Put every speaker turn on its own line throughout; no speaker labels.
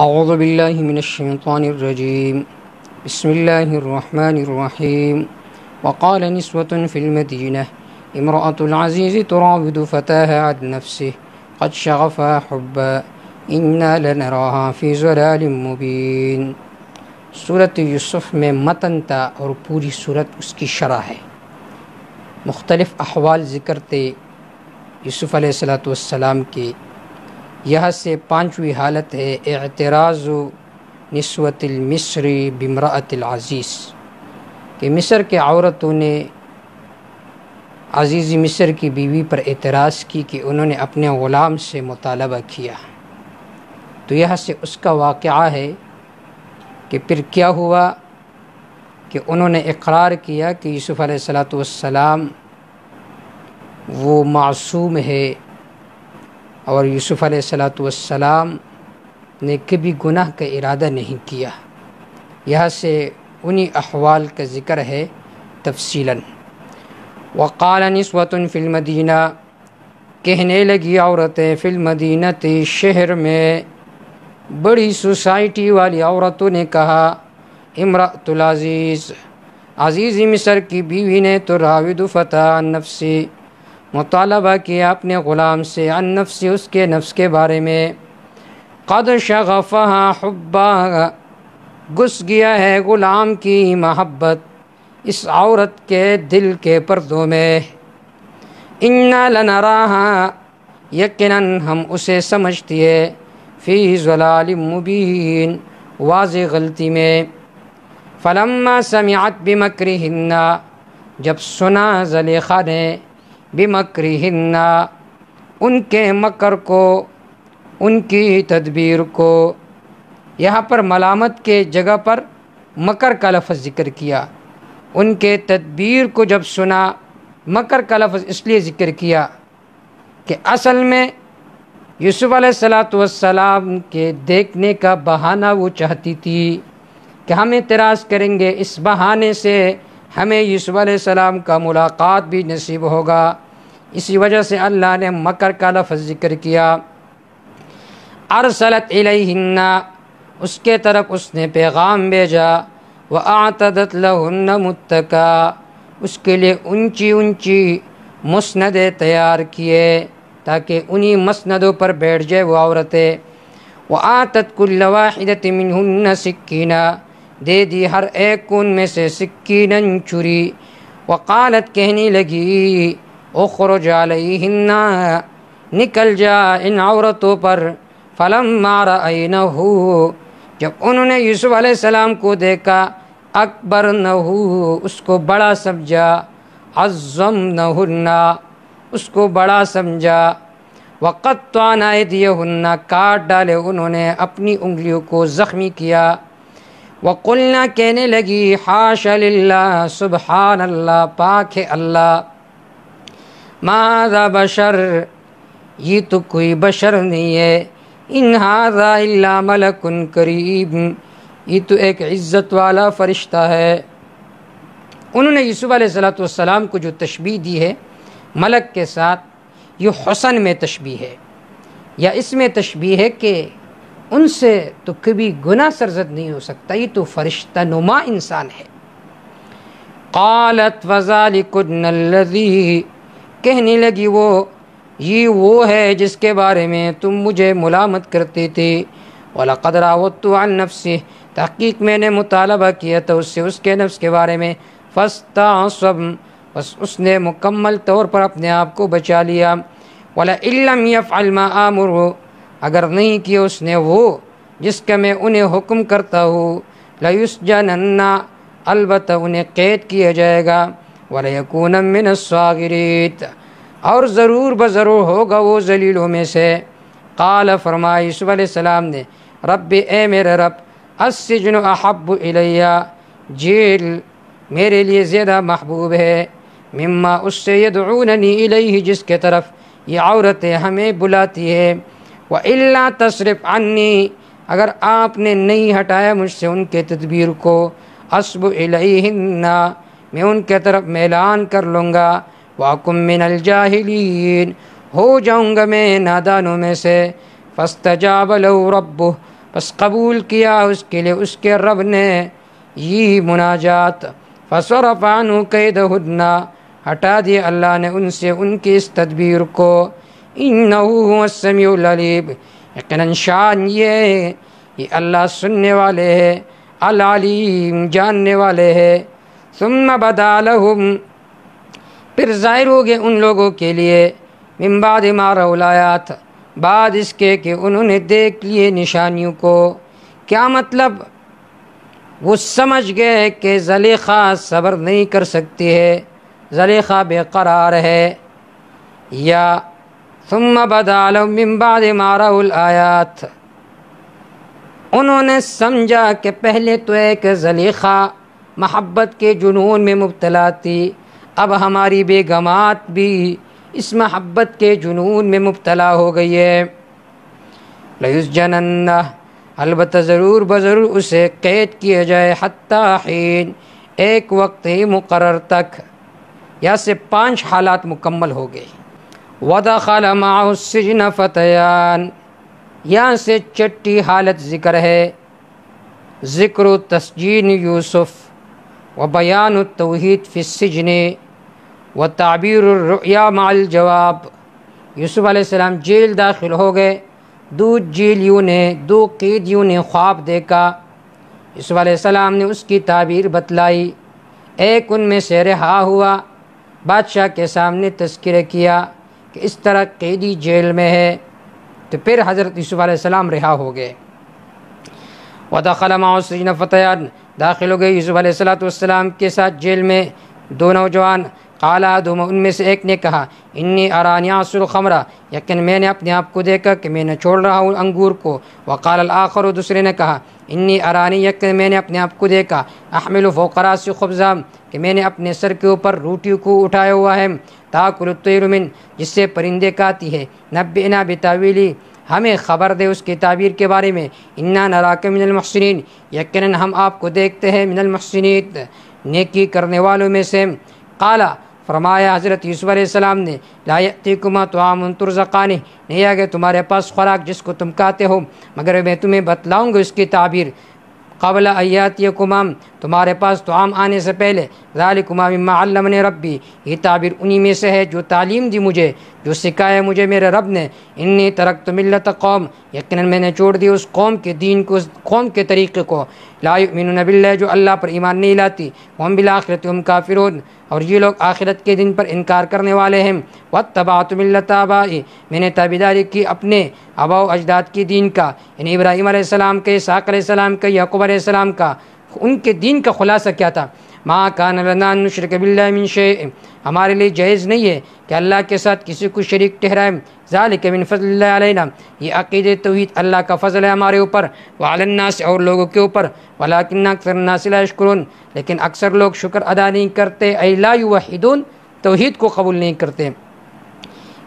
اعوذ باللہ من الشیطان الرجیم بسم اللہ الرحمن الرحیم وقال نسوة في المدینہ امرأة العزیز تراود فتاها عن نفسه قد شغفها حبا انا لنراها في ضلال مبین۔ سورۃ یوسف میں متن تھا اور پوری سورت اس کی شرح ہے۔ مختلف احوال ذکر تھے یوسف علیہ السلام کے۔ یہاں سے پانچویں حالت ہے اعتراض نسوۃ المصر بامرأۃ العزیز، کہ مصر کے عورتوں نے عزیز مصر کی بیوی پر اعتراض کی کہ انہوں نے اپنے غلام سے مطالبہ کیا۔ تو یہاں سے اس کا واقعہ ہے کہ پھر کیا ہوا کہ انہوں نے اقرار کیا کہ یوسف علیہ السلام وہ معصوم ہے، اور یوسف علیہ السلام نے کبھی گناہ کا ارادہ نہیں کیا۔ یہاں سے انہی احوال کا ذکر ہے تفصیلاً۔ وقال نسوة فی المدینہ، کہنے لگی عورتیں فی المدینہ شہر میں، بڑی سوسائٹی والی عورتوں نے کہا امرأۃ العزیز، عزیز مصر کی بیوی نے تراود فتاة عن نفسی، مطالبہ کیا اپنے غلام سے، عن نفسی اس کے نفس کے بارے میں، قد شغفہا حبا گھس گیا ہے غلام کی محبت اس عورت کے دل کے پردوں میں، انا لنراہا یقیناً ہم اسے سمجھتی ہے، فی ضلال مبین واضح غلطی میں، فلما سمعت بمکرہن جب سنا زلیخا نے، بمکرہن ان کے مکر کو، ان کی تدبیر کو، یہاں پر ملامت کے جگہ پر مکر کا لفظ ذکر کیا، ان کے تدبیر کو جب سنا، مکر کا لفظ اس لیے ذکر کیا کہ اصل میں یوسف علیہ السلام کے دیکھنے کا بہانہ وہ چاہتی تھی کہ ہم اعتراض کریں گے، اس بہانے سے ہمیں یوسف علیہ السلام کا ملاقات بھی نصیب ہوگا، اسی وجہ سے اللہ نے مکر کا لفظ ذکر کیا۔ ارسلت الیہن اس کے طرف اس نے پیغام بھیجا، واعتدت لہن متکا اس کے لیے اونچی اونچی مسندیں تیار کیے تاکہ انہی مسندوں پر بیٹھ جائے وہ عورتیں، وآتت کل واحدۃ منہن سکینہ دے دی ہر ایک ان میں سے سکیناً چھری، وقالت کہنے لگی اخرج علیہن نکل جا ان عورتوں پر، فلما رأینہ جب انہوں نے یوسف علیہ السلام کو دیکھا، اکبرنہ اس کو بڑا سمجھا، عظمنہن اس کو بڑا سمجھا، وقطعن ایدیہن کاٹ ڈالے انہوں نے اپنی انگلیوں کو زخمی کیا، وقلنا کہنے لگی حاش للہ سبحان اللہ پاک ہے اللہ، ما ھذا بشر یہ تو کوئی بشر نہیں ہے، ان ھذا الا ملک کریم یہ تو ایک عزت والا فرشتہ ہے۔ انہوں نے یوسف علیہ السلام کو جو تشبیہ دی ہے ملک کے ساتھ، یہ حسن میں تشبیہ ہے، یا اس میں تشبیہ ہے کہ ان سے تو کبھی گناہ سرزد نہیں ہو سکتا، یہ تو فرشتہ نما انسان ہے۔ قالت وذلکن الذی کہنے لگی یہ وہ ہے جس کے بارے میں تم مجھے ملامت کرتے تھے، وَلَقَدْ رَاوَدتُّهُ عَن نَفْسِهِ تحقیق میں نے مطالبہ کیا تھا اس سے اس کے نفس کے بارے میں، فَاسْتَعْصَمَ بس اس نے مکمل طور پر اپنے آپ کو بچا لیا، وَلَئِن لَّمْ يَفْعَلْ مَا آمُرُهُ اگر نہیں کیا اس نے وہ جس کا میں انہیں حکم کرتا ہوں، لَيُسْجَنَنَّ البتہ انہیں قید کیا جائے گا، وَلَيَكُونَ مِنَ الصَّاغِرِينَ اور ضرور بضرور ہوگا وہ ذلیلوں میں سے۔ قال فرمایا یوسف علیہ السلام نے، رب اے میرے رب، السجن احب الیہ جیل میرے لیے زیادہ محبوب ہے، مما اس سے یدعوننی الیہ جس کے طرف یہ عورتیں ہمیں بلاتی ہے، وَإِلَّا تَصْرِفْ عَنِّي اگر آپ نے نہیں ہٹایا مجھ سے ان کے تدبیر کو، اصب الیہن میں ان کے طرف میلان کر لوں گا، وَأَكُن مِّنَ الْجَاهِلِينَ ہو جاؤں گا میں نادانوں میں سے، فَاسْتَجَابَ لَهُ رَبُّهُ پس قبول کیا اس کے لیے اس کے رب نے یہ مناجات، فصرف عنہ کیدہن، ہٹا دیا اللہ نے ان سے ان کی اس تدبیر کو، انہ هو السمیع العلیم، یقیناً شان یہ اللہ سننے والے ہے، العلیم جاننے والے ہے۔ ثم بدا لہم، پھر ظاہر ہو گئے ان لوگوں کے لیے، من بعد ما رأوا الآیات، بعد اس کے کہ انہوں نے دیکھ لیے نشانیوں کو۔ کیا مطلب؟ وہ سمجھ گئے کہ زلیخا صبر نہیں کر سکتی ہے، زلیخا بے قرار ہے۔ یا ثم بدا لهم من بعد ما رأوا الآیات، انہوں نے سمجھا کہ پہلے تو ایک زلیخا محبت کے جنون میں مبتلا تھی، اب ہماری بیگمات بھی اس محبت کے جنون میں مبتلا ہو گئی ہے۔ لَيُسْجَنَنَّ، البتہ ضرور بضرور اسے قید کیا جائے، حتیٰ حین، ایک وقت ہی مقرر تک۔ یہاں سے 5 حالات مکمل ہو گئے۔ وَدَخَلَ مَعَهُ السِّجْنَ فَتَيَانِ، یہاں سے 6ٹھی حالت ذکر ہے، ذکر تسجین یوسف وبیان التوحید فی السجن وتعبیر الرؤیا مع الجواب۔ یوسف علیہ السلام جیل داخل ہو گئے، 2 جیلیوں نے، 2 قیدیوں نے خواب دیکھا، یوسف علیہ السلام نے اس کی تعبیر بتلائی، ایک ان میں سے رہا ہوا، بادشاہ کے سامنے تذکرہ کیا کہ اس طرح قیدی جیل میں ہے، تو پھر حضرت یوسف علیہ السلام رہا ہو گئے۔ وَدَخَلَ مَعَهُ السِّجْنَ فَتَيَانِ، داخل ہو گئے یوسف علیہ السلام کے ساتھ جیل میں 2 نوجوان، قال احدہما، ان میں سے ایک نے کہا، انی ارانی اعصر الخمر، یقین میں نے اپنے آپ کو دیکھا کہ میں نے چھوڑ رہا ہوں انگور کو۔ وقال الآخر، دوسرے نے کہا، انی ارانی، یقین میں نے اپنے آپ کو دیکھا، احمل فوق راسی خبزا، کہ میں نے اپنے سر کے اوپر روٹیوں کو اٹھایا ہوا ہے، تاکل الطیر من، جس سے پرندے کھاتی ہے، نبئنا بتاویلی، ہمیں خبر دے اس کی تعبیر کے بارے میں، انا نراک من المحسنین، یقیناً ہم آپ کو دیکھتے ہیں، من المحسنین، نیکی کرنے والوں میں سے۔ قال، فرمایا حضرت یوسف علیہ السلام نے، لا یأتیکما طعام ترزقانہ، نہیں آگے تمہارے پاس خوراک جس کو تم کھاتے ہو، مگر میں تمہیں بتلاؤں گا اس کی تعبیر، قبل ایاتیکما، تمہارے پاس طعام آنے سے پہلے، ذالکما مما علمنی ربی، یہ تعبیر انہی میں سے ہے جو تعلیم دی مجھے، جو سکھایا مجھے میرے رب نے، انی ترکت ملت قوم، یقیناً میں نے چھوڑ دی اس قوم کے دین کو، اس قوم کے طریقے کو، لا یؤمنون باللہ، جو اللہ پر ایمان نہیں لاتی، وہم بالآخرۃ ہم کافرون، اور یہ لوگ آخرت کے دن پر انکار کرنے والے ہیں، واتبعت ملت آبائی، میں نے تابعداری کی اپنے آباء و اجداد کی دین کا، یعنی ابراہیم علیہ السلام کا، اسحاق علیہ السلام کا، یعقوب علیہ السلام کا۔ ان کے دین کا خلاصہ کیا تھا؟ ما کان لنا ان نشرک باللہ من شیء، ہمارے لیے جائز نہیں ہے کہ اللہ کے ساتھ کسی کو شریک ٹھہرائیں، ذالک من فضل اللہ علینا، یہ عقید توحید اللہ کا فضل ہے ہمارے اوپر، وعلی الناس، اور لوگوں کے اوپر، ولکن اکثر الناس لا یشکرون، لیکن اکثر لوگ شکر ادا نہیں کرتے، ای لا یوحدون، توحید کو قبول نہیں کرتے۔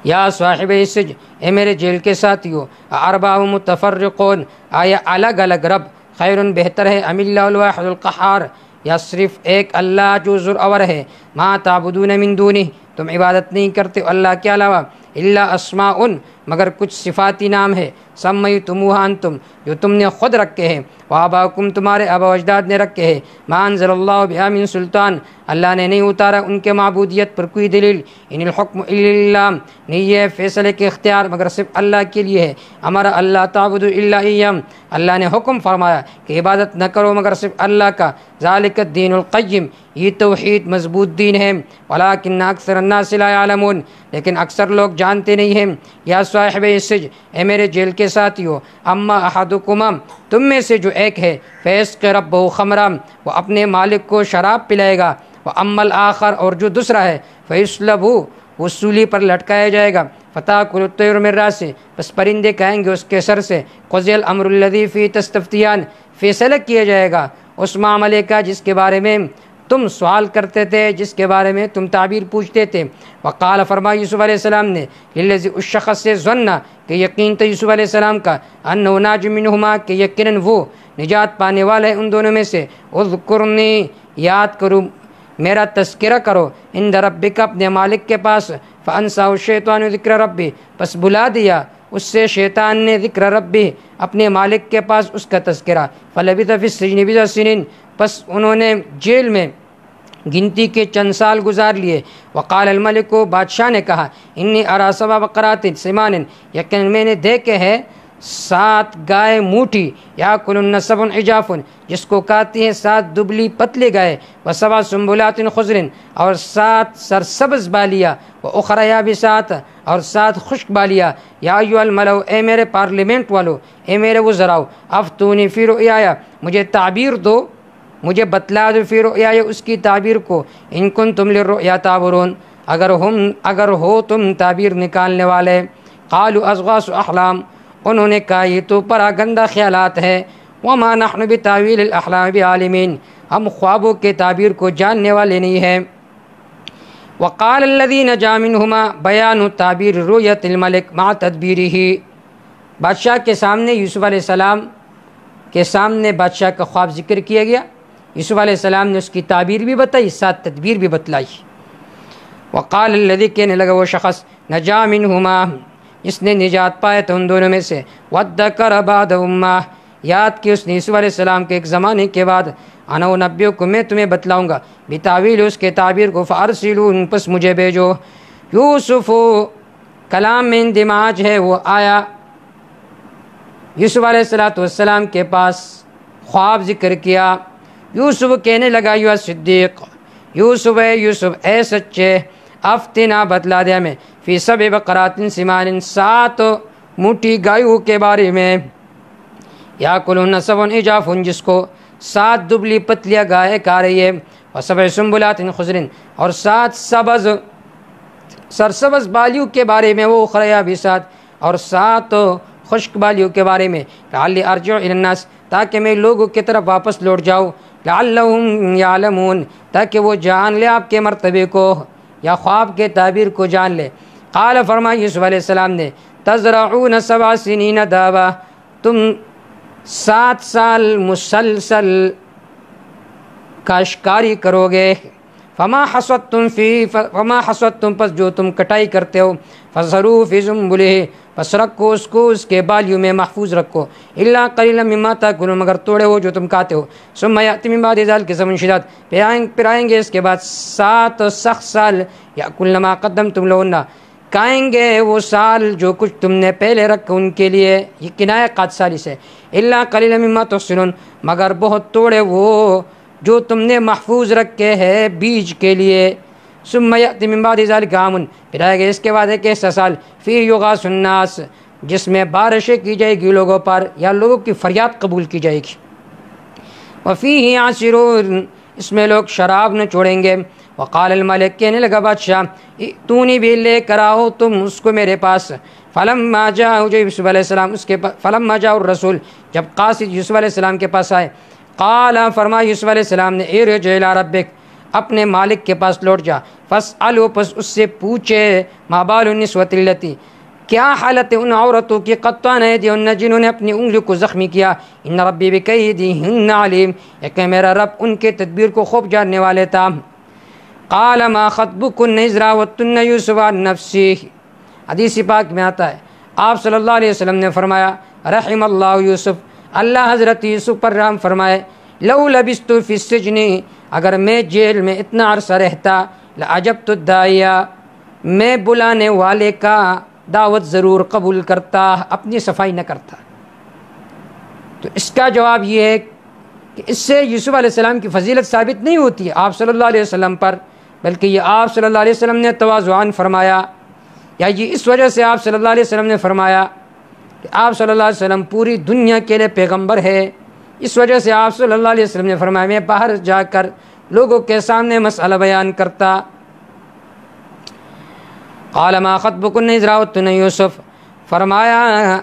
یا صاحب السجن، اے میرے جیل کے ساتھیو، ارباب متفرقون، آیا الگ الگ رب خیر بہتر ہے، ام اللہ الواحد القہار، یا صرف ایک اللہ جو زورآور ہے، ما تعبدون من دونہ، تم عبادت نہیں کرتے اللہ کے علاوہ، الا اسماء، مگر کچھ صفاتی نام ہے، سمیتموہا انتم، جو تم نے خود رکھے ہیں، وآباؤکم، تمہارے آبا و اجداد نے رکھے ہیں، ما انزل اللہ بہا من سلطان، اللہ نے نہیں اتارا ان کے معبودیت پر کوئی دلیل، ان الحکم الا للہ، نہیں ہے فیصلے کے اختیار مگر صرف اللہ کے لیے ہے، امر اللہ تعبدوا الا ایہ، اللہ نے حکم فرمایا کہ عبادت نہ کرو مگر صرف اللہ کا، ذالک الدین القیم، یہ توحید مضبوط دین ہے، ولکن اکثر الناس لا یعلمون، لیکن اکثر لوگ جانتے نہیں ہیں۔ یا صاحب السجن، اے میرے جیل کے ساتھیو، اما احدکما، تم میں سے جو ایک ہے، فیسقی ربہ خمرا، وہ اپنے مالک کو شراب پلائے گا، واما الآخر، اور جو دوسرا ہے، فیصلب، وہ سولی پر لٹکایا جائے گا، فتاکل الطیر من راسہ، بس پرندے کھائیں گے اس کے سر سے، قضی الامر الذی فیہ تستفتیان، فیصلہ کیا جائے گا اس معاملے کا جس کے بارے میں تم سوال کرتے تھے، جس کے بارے میں تم تعبیر پوچھتے تھے۔ وقال، فرمایا یوسف علیہ السلام نے، للذی، اس شخص سے، ظن، کہ یقین تھا یوسف علیہ السلام کا، انہ ناج منہما، کہ یقیناً وہ نجات پانے والا ہے ان دونوں میں سے، اذکرنی، یاد کرو، میرا تذکرہ کرو، عند ربک، اپنے مالک کے پاس، فانساہ الشیطان ذکر ربی، پس بلا دیا اس سے شیطان نے ذکر ربی اپنے مالک کے پاس اس کا تذکرہ، فلبث فی السجن بضع سنین، پس انہوں نے جیل میں گنتی کے چند سال گزار لیے۔ وقال الملک، بادشاہ نے کہا، انی ارا سبع بقرات سمان، یقین میں نے دیکھے ہے 7 گائے موٹی، یاکلن سبع عجاف، جس کو کھاتی ہیں 7 دبلی پتلی گائے، وسبع سنبلات خضر، اور 7 سرسبز بالیاں، واخری یابسات، اور 7 خشک بالیاں۔ یا ایھا الملأ، اے میرے پارلیمنٹ والو، اے میرے وزراء، افتونی فی رؤیایا، مجھے تعبیر دو، مجھے بتلا دو فی رؤیایا، اس کی تعبیر کو، ان کنتم للرؤیا تعبرون، اگر ہو تم تعبیر نکالنے والے۔ قالوا اضغاث احلام، انہوں نے کہا یہ تو پرا گندہ خیالات ہے، وما نحن بتاویل الاحلام بعالمین، ہم خوابوں کے تعبیر کو جاننے والے نہیں ہیں۔ وقال الذی نجا منہما بیان تعبیر رؤیت الملک مع تدبیرہ، بادشاہ کے سامنے یوسف علیہ السلام کے سامنے بادشاہ کا خواب ذکر کیا گیا، یوسف علیہ السلام نے اس کی تعبیر بھی بتائی، ساتھ تدبیر بھی بتلائی۔ وقال الذی، کہنے لگا وہ شخص، نجا منہما، جس نے نجات پائے تو ان دونوں میں سے، وادکر بعد امہ، یاد کی اس نے یوسف علیہ السلام کے ایک زمانے کے بعد، انا انبئکم، میں تمہیں بتلاؤں گا، بتاویل، اس کے تعبیر کو، فارسلون، پس مجھے بھیجو۔ یوسف، کلام میں اندماج ہے، وہ آیا یوسف علیہ السلام کے پاس، خواب ذکر کیا۔ یوسف کہنے لگا، یو صدیق، یوسف اے یوسف، اے سچے، افتنا، بتلا دیا میں، فی سبع بقرات سمان، 7 موٹی گایوں کے بارے میں، یاکلن سبع عجاف، جس کو 7 دبلی پتلیاں گائے کھا رہی ہے، وسبع سنبلات خضر، اور 7 سرسبز بالیوں کے بارے میں، وہ اخری یابسات، اور 7 خشک بالیوں کے بارے میں، لعلی ارجع الی الناس، تاکہ میں لوگوں کی طرف واپس لوٹ جاؤں، لعلہم یعلمون، تاکہ وہ جان لے آپ کے مرتبے کو یا خواب کے تعبیر کو جان لے۔ قال، فرمایا یوسف علیہ السلام نے، تزرعون 7 سنین دابا، تم 7 سال مسلسل کاشتکاری کرو گے، فما حصدتم، پس جو تم کٹائی کرتے ہو، فذروا فی سنبلہ، پس رکھو اس کو اس کے بالیوں میں محفوظ رکھو، الا قلیلا مما تاکلون، مگر توڑے ہو جو تم کھاتے ہو، ثم یأتی من بعد ذلک زمن شداد، پھر آئیں گے اس کے بعد 7 سخت سال، یأکلن ما قدمتم لہن، کھائیں گے وہ سال جو کچھ تم نے پہلے رکھا ان کے لیے، یہ کنایہ قات سالی سے، الا قلیلا مما تحصنون، مگر بہت توڑے وہ جو تم نے محفوظ رکھے ہیں بیج کے لیے، ثم یأتی من بعد ذلک عام، پھر آئے گا اس کے بعد ایک ایسا سال، فی یغاث الناس، جس میں بارشیں کی جائے گی لوگوں پر، یا لوگوں کی فریاد قبول کی جائے گی، وفیہ یعصرون، اس میں لوگ شراب نہ چھوڑیں گے۔ وقال الملک، کہنے لگا بادشاہ، ائتونی بھی، لے کر آؤ تم اس کو میرے پاس۔ فلما جاء، جو یوسف علیہ السلام اس کے پاس، فلما جاء الرسول، جب قاصد یوسف علیہ السلام کے پاس آئے، قال، فرمایا یوسف علیہ السلام نے، ارجع الی ربک، اپنے مالک کے پاس لوٹ جا، فاسألہ، پس اس سے پوچھے، ما بال النسوۃ اللتی، کیا حالت ان عورتوں کی، قطعن ایدیہن، جنہوں نے اپنی انگلیوں کو زخمی کیا، ان ربی بکیدہن علیم، کہ میرا رب ان کے تدبیر کو خوب جاننے والے تھا۔ قال ما خطبکن اذ راوتن یوسف عن نفسہ، حدیث پاک میں آتا ہے، آپ صلی اللہ علیہ وسلم نے فرمایا، رحم اللہ یوسف، اللہ حضرت یوسف پر رحم فرمائے، لو لبثت فی السجن، اگر میں جیل میں اتنا عرصہ رہتا، لعجبت الداعیہ، میں بلانے والے کا دعوت ضرور قبول کرتا، اپنی صفائی نہ کرتا۔ تو اس کا جواب یہ ہے کہ اس سے یوسف علیہ السلام کی فضیلت ثابت نہیں ہوتی ہے آپ صلی اللہ علیہ وسلم پر، بلکہ یہ آپ صلی اللہ علیہ وسلم نے تواضعاً فرمایا، یا یہ اس وجہ سے آپ صلی اللہ علیہ وسلم نے فرمایا کہ آپ صلی اللہ علیہ وسلم پوری دنیا کے لیے پیغمبر ہے، اس وجہ سے آپ صلی اللہ علیہ وسلم نے فرمایا میں باہر جا کر لوگوں کے سامنے مسئلہ بیان کرتا۔ قال ما خطبکن اذ راوتن یوسف، فرمایا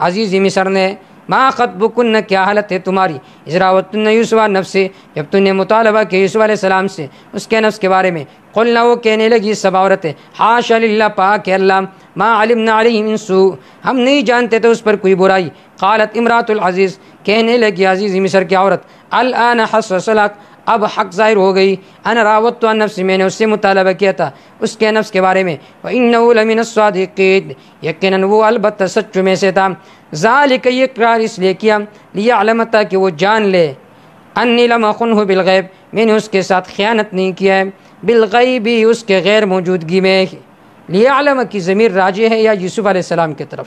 عزیز مصر نے، ما خطبکن، کیا حالت ہے تمہاری، اذ راوتن یوسف عن نفسہ، جب تم نے مطالبہ کیا یوسف علیہ السلام سے اس کے نفس کے بارے میں، قلنا، وہ کہنے لگی سب عورتیں، حاشا للہ، پاک ہے اللہ، ما علمنا علیہ من سوء، ہم نہیں جانتے تھے اس پر کوئی برائی۔ قالت امرات العزیز، کہنے لگی عزیز مصر کی عورت، الآن حصص لک، اب حق ظاہر ہو گئی. انا راودت عن نفسی، میں نے اس سے مطالبہ کیا تھا اس کے نفس کے بارے میں. وانه لمن الصادقین، یقیناً وہ البتہ سچوں میں سے تھا. ذالک، یہ اقرار اس لیے کیا لیعلم، تاکہ وہ جان لے انی لم اخنہ بالغیب، میں نے اس کے ساتھ خیانت نہیں کیا ہے بالغیب، اس کے غیر موجودگی میں. لیعلم کی ضمیر راجع ہے یا یوسف علیہ السلام کی طرف،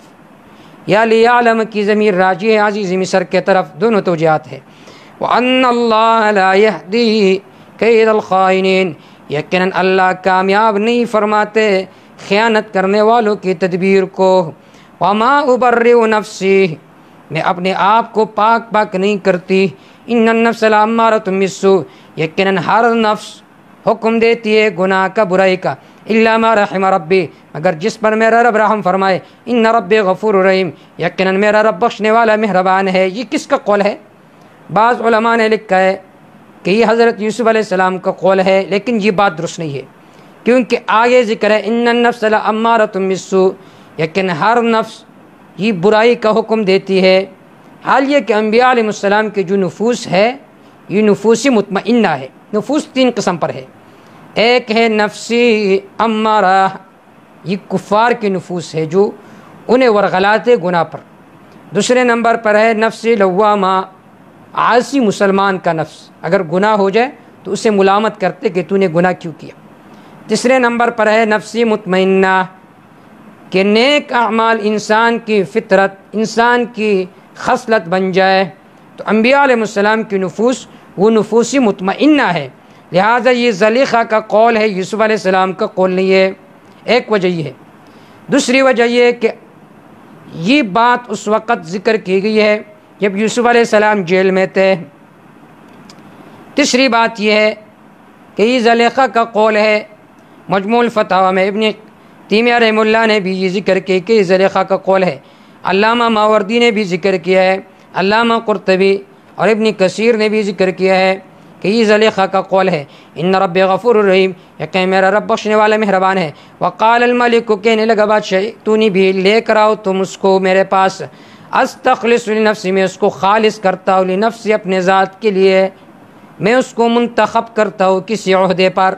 یا لیعلم کی ضمیر راجع ہے عزیز مصر کے طرف، دونوں توجیہات ہے. وَأَنَّ اللَّهَ لَا يَهْدِي كَيْدَ الْخَائِنِينَ، یقیناً اللہ کامیاب نہیں فرماتے خیانت کرنے والوں کی تدبیر کو. وَمَا أُبَرِّئُ نَفْسِي، میں اپنے آپ کو پاک نہیں کرتی. إِنَّ النَّفْسَ لَأَمَّارَةٌ بِالسُّوءِ، یقیناً ہر نفس حکم دیتی ہے گناہ کا، برائی کا. إِلَّا مَا رَحِمَ رَبِّي، مگر جس پر میرا رب رحم فرمائے. إِنَّ رَبِّي غَفُورٌ رَحِيمٌ، یقیناً میرا رب بخشنے والا مہربان ہے. یہ کس کا قول ہے؟ بعض علماء نے لکھا ہے کہ یہ حضرت یوسف علیہ السلام کا قول ہے، لیکن یہ بات درست نہیں ہے، کیونکہ آگے ذکر ہے ان النفس لامارۃ بالسوء، یقین ہر نفس یہ برائی کا حکم دیتی ہے. حال یہ کہ انبیاء علیہ السلام کے جو نفوس ہے یہ نفوس مطمئنہ ہے. نفوس تین قسم پر ہے. ایک ہے نفسی امارہ، یہ کفار کے نفوس ہے جو انہیں ورغلاتے گناہ پر. دوسرے نمبر پر ہے نفسی لوامہ، عاصی مسلمان کا نفس، اگر گناہ ہو جائے تو اسے ملامت کرتے کہ تو نے گناہ کیوں کیا. تیسرے نمبر پر ہے نفسی مطمئنہ، کہ نیک اعمال انسان کی فطرت، انسان کی خصلت بن جائے. تو انبیاء علیہ السلام کی نفوس وہ نفوس مطمئنہ ہے. لہٰذا یہ زلیخا کا قول ہے، یوسف علیہ السلام کا قول نہیں ہے. ایک وجہ یہ ہے. دوسری وجہ یہ ہے کہ یہ بات اس وقت ذکر کی گئی ہے جب یوسف علیہ السلام جیل میں تھے. تیسری بات یہ ہے کہ یہ زلیخا کا قول ہے. مجموع الفتاوی میں ابن تیمیہ رحمہ اللہ نے بھی یہ ذکر کیا کہ یہ زلیخا کا قول ہے. علامہ ماوردی نے بھی ذکر کیا ہے، علامہ قرطبی اور ابن کثیر نے بھی ذکر کیا ہے کہ یہ زلیخا کا قول ہے. ان رب غفور الرحیم، یقین میرا رب بخشنے والا مہربان ہے. وقال الملک، کہنے لگا بادشاہ، تو نے بھی لے کر آؤ تم اس کو میرے پاس. استخلص لنفسی، میں اس کو خالص کرتا ہوں، لنفسی اپنے ذات کے لیے، میں اس کو منتخب کرتا ہوں کسی عہدے پر.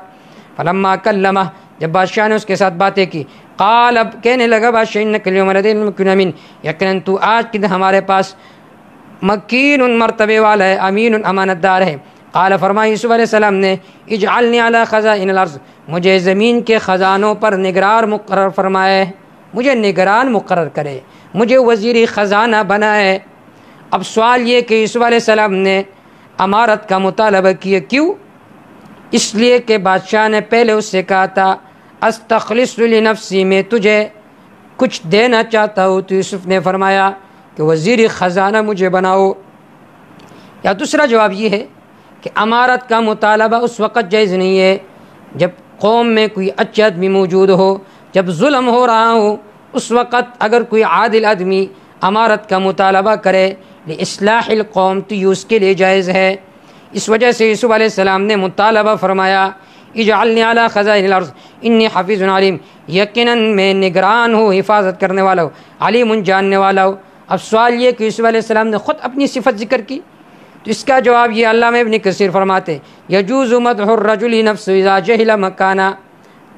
فلما کلمہ، جب بادشاہ نے اس کے ساتھ باتیں کی، قال، اب کہنے لگا بادشاہ، انک اليوم لدینا مکین امین، یقیناً تو آج کے دن ہمارے پاس مکین مرتبے والا ہے، امین امانت دار ہے. قال، فرمایا یوسف علیہ السلام نے، اجعلنی علی خزائن الارض، مجھے زمین کے خزانوں پر نگران مقرر فرمائے، مجھے نگران مقرر کرے، مجھے وزیر خزانہ بنائے. اب سوال یہ کہ یوسف علیہ السلام نے امارت کا مطالبہ کیا، کیوں؟ اس لیے کہ بادشاہ نے پہلے اس سے کہا تھا استخلص لنفسی، میں تجھے کچھ دینا چاہتا ہوں. تو یوسف نے فرمایا کہ وزیر خزانہ مجھے بناؤ. یا دوسرا جواب یہ ہے کہ امارت کا مطالبہ اس وقت جائز نہیں ہے جب قوم میں کوئی اچھا آدمی موجود ہو، جب ظلم ہو رہا ہو، اس وقت اگر کوئی عادل آدمی امارت کا مطالبہ کرے لاصلاح القوم تو یہ اس کے لیے جائز ہے. اس وجہ سے یوسف علیہ السلام نے مطالبہ فرمایا اجعلنی علی خزائن الارض انی حفیظ علیم، یقیناً میں نگران ہوں، حفاظت کرنے والا ہوں، علیم جاننے والا ہوں. اب سوال یہ کہ یوسف علیہ السلام نے خود اپنی صفت ذکر کی، تو اس کا جواب یہ علامہ ابن کثیر فرماتے یجوز مدح الرجل نفسه اذا جہل مکانا،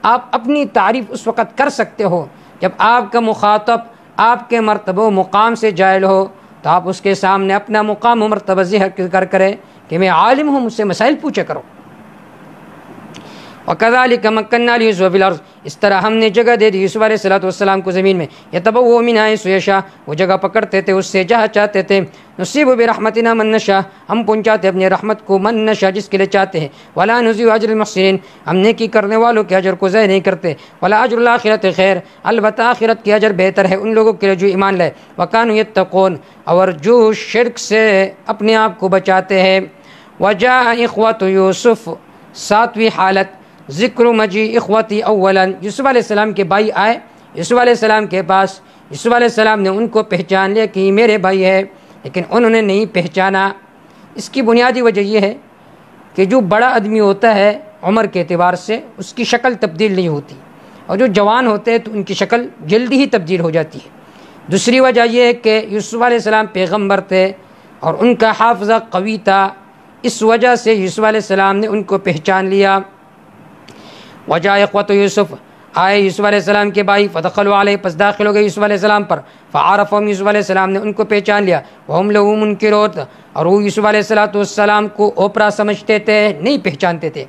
آپ اپنی تعریف اس وقت کر سکتے ہو جب آپ کا مخاطب آپ کے مرتبہ و مقام سے جاہل ہو، تو آپ اس کے سامنے اپنا مقام و مرتبہ ذکر کریں کہ میں عالم ہوں، مجھ سے مسائل پوچھا کرو. وَكَذَلِكَ مَكَّنَّا لِيُوسُفَ فِي الْأَرْضِ، اس طرح ہم نے جگہ دے دی یوسف علیہ السلام کو زمین میں. يَتَبَوَّأُ مِنْهَا حَيْثُ يَشَاءُ، وہ جگہ پکڑتے تھے اس سے جہاں چاہتے تھے. نُصِيبُ بِرَحْمَتِنَا مَن نَشَاءُ، ہم پہنچاتے اپنی رحمت کو من نشاء، جس کے لیے چاہتے ہیں. وَلَا نُضِيعُ أَجْرَ الْمُحْسِنِينَ، ہم نیکی کرنے والوں کے اجر کو ضائع نہیں کرتے. وَلَا أَجْرُ الْآخِرَةِ خَيْرٌ، البتہ آخرت کی اجر بہتر ہے ان لوگوں کے لیے جو ایمان لائے. وَكَانُوا يَتَّقُونَ، اور جو شرک سے اپنے آپ کو بچاتے ہیں. وَجَاءَ إِخْوَةُ يُوسُف، ساتویں حالت ذکر مجی اخوتی اولا، یوسف علیہ السلام کے بھائی آئے یوسف علیہ السلام کے پاس. یوسف علیہ السلام نے ان کو پہچان لیا کہ یہ میرے بھائی ہے، لیکن انہوں نے نہیں پہچانا. اس کی بنیادی وجہ یہ ہے کہ جو بڑا آدمی ہوتا ہے عمر کے اعتبار سے اس کی شکل تبدیل نہیں ہوتی، اور جو جوان ہوتے ہیں تو ان کی شکل جلدی ہی تبدیل ہو جاتی ہے. دوسری وجہ یہ ہے کہ یوسف علیہ السلام پیغمبر تھے اور ان کا حافظہ قوی تھا، اس وجہ سے یوسف علیہ السلام نے ان کو پہچان لیا۔ وجاء اخوۃ یوسف، آئے یوسف علیہ السلام کے بھائی، فدخلوا علیہ، پس داخل ہو گئے یوسف علیہ السلام پر، فعرفہم، یوسف علیہ السلام نے ان کو پہچان لیا، وہم لہ منکرون، اور وہ یوسف علیہ السلام کو اوپرا سمجھتے تھے، نہیں پہچانتے تھے۔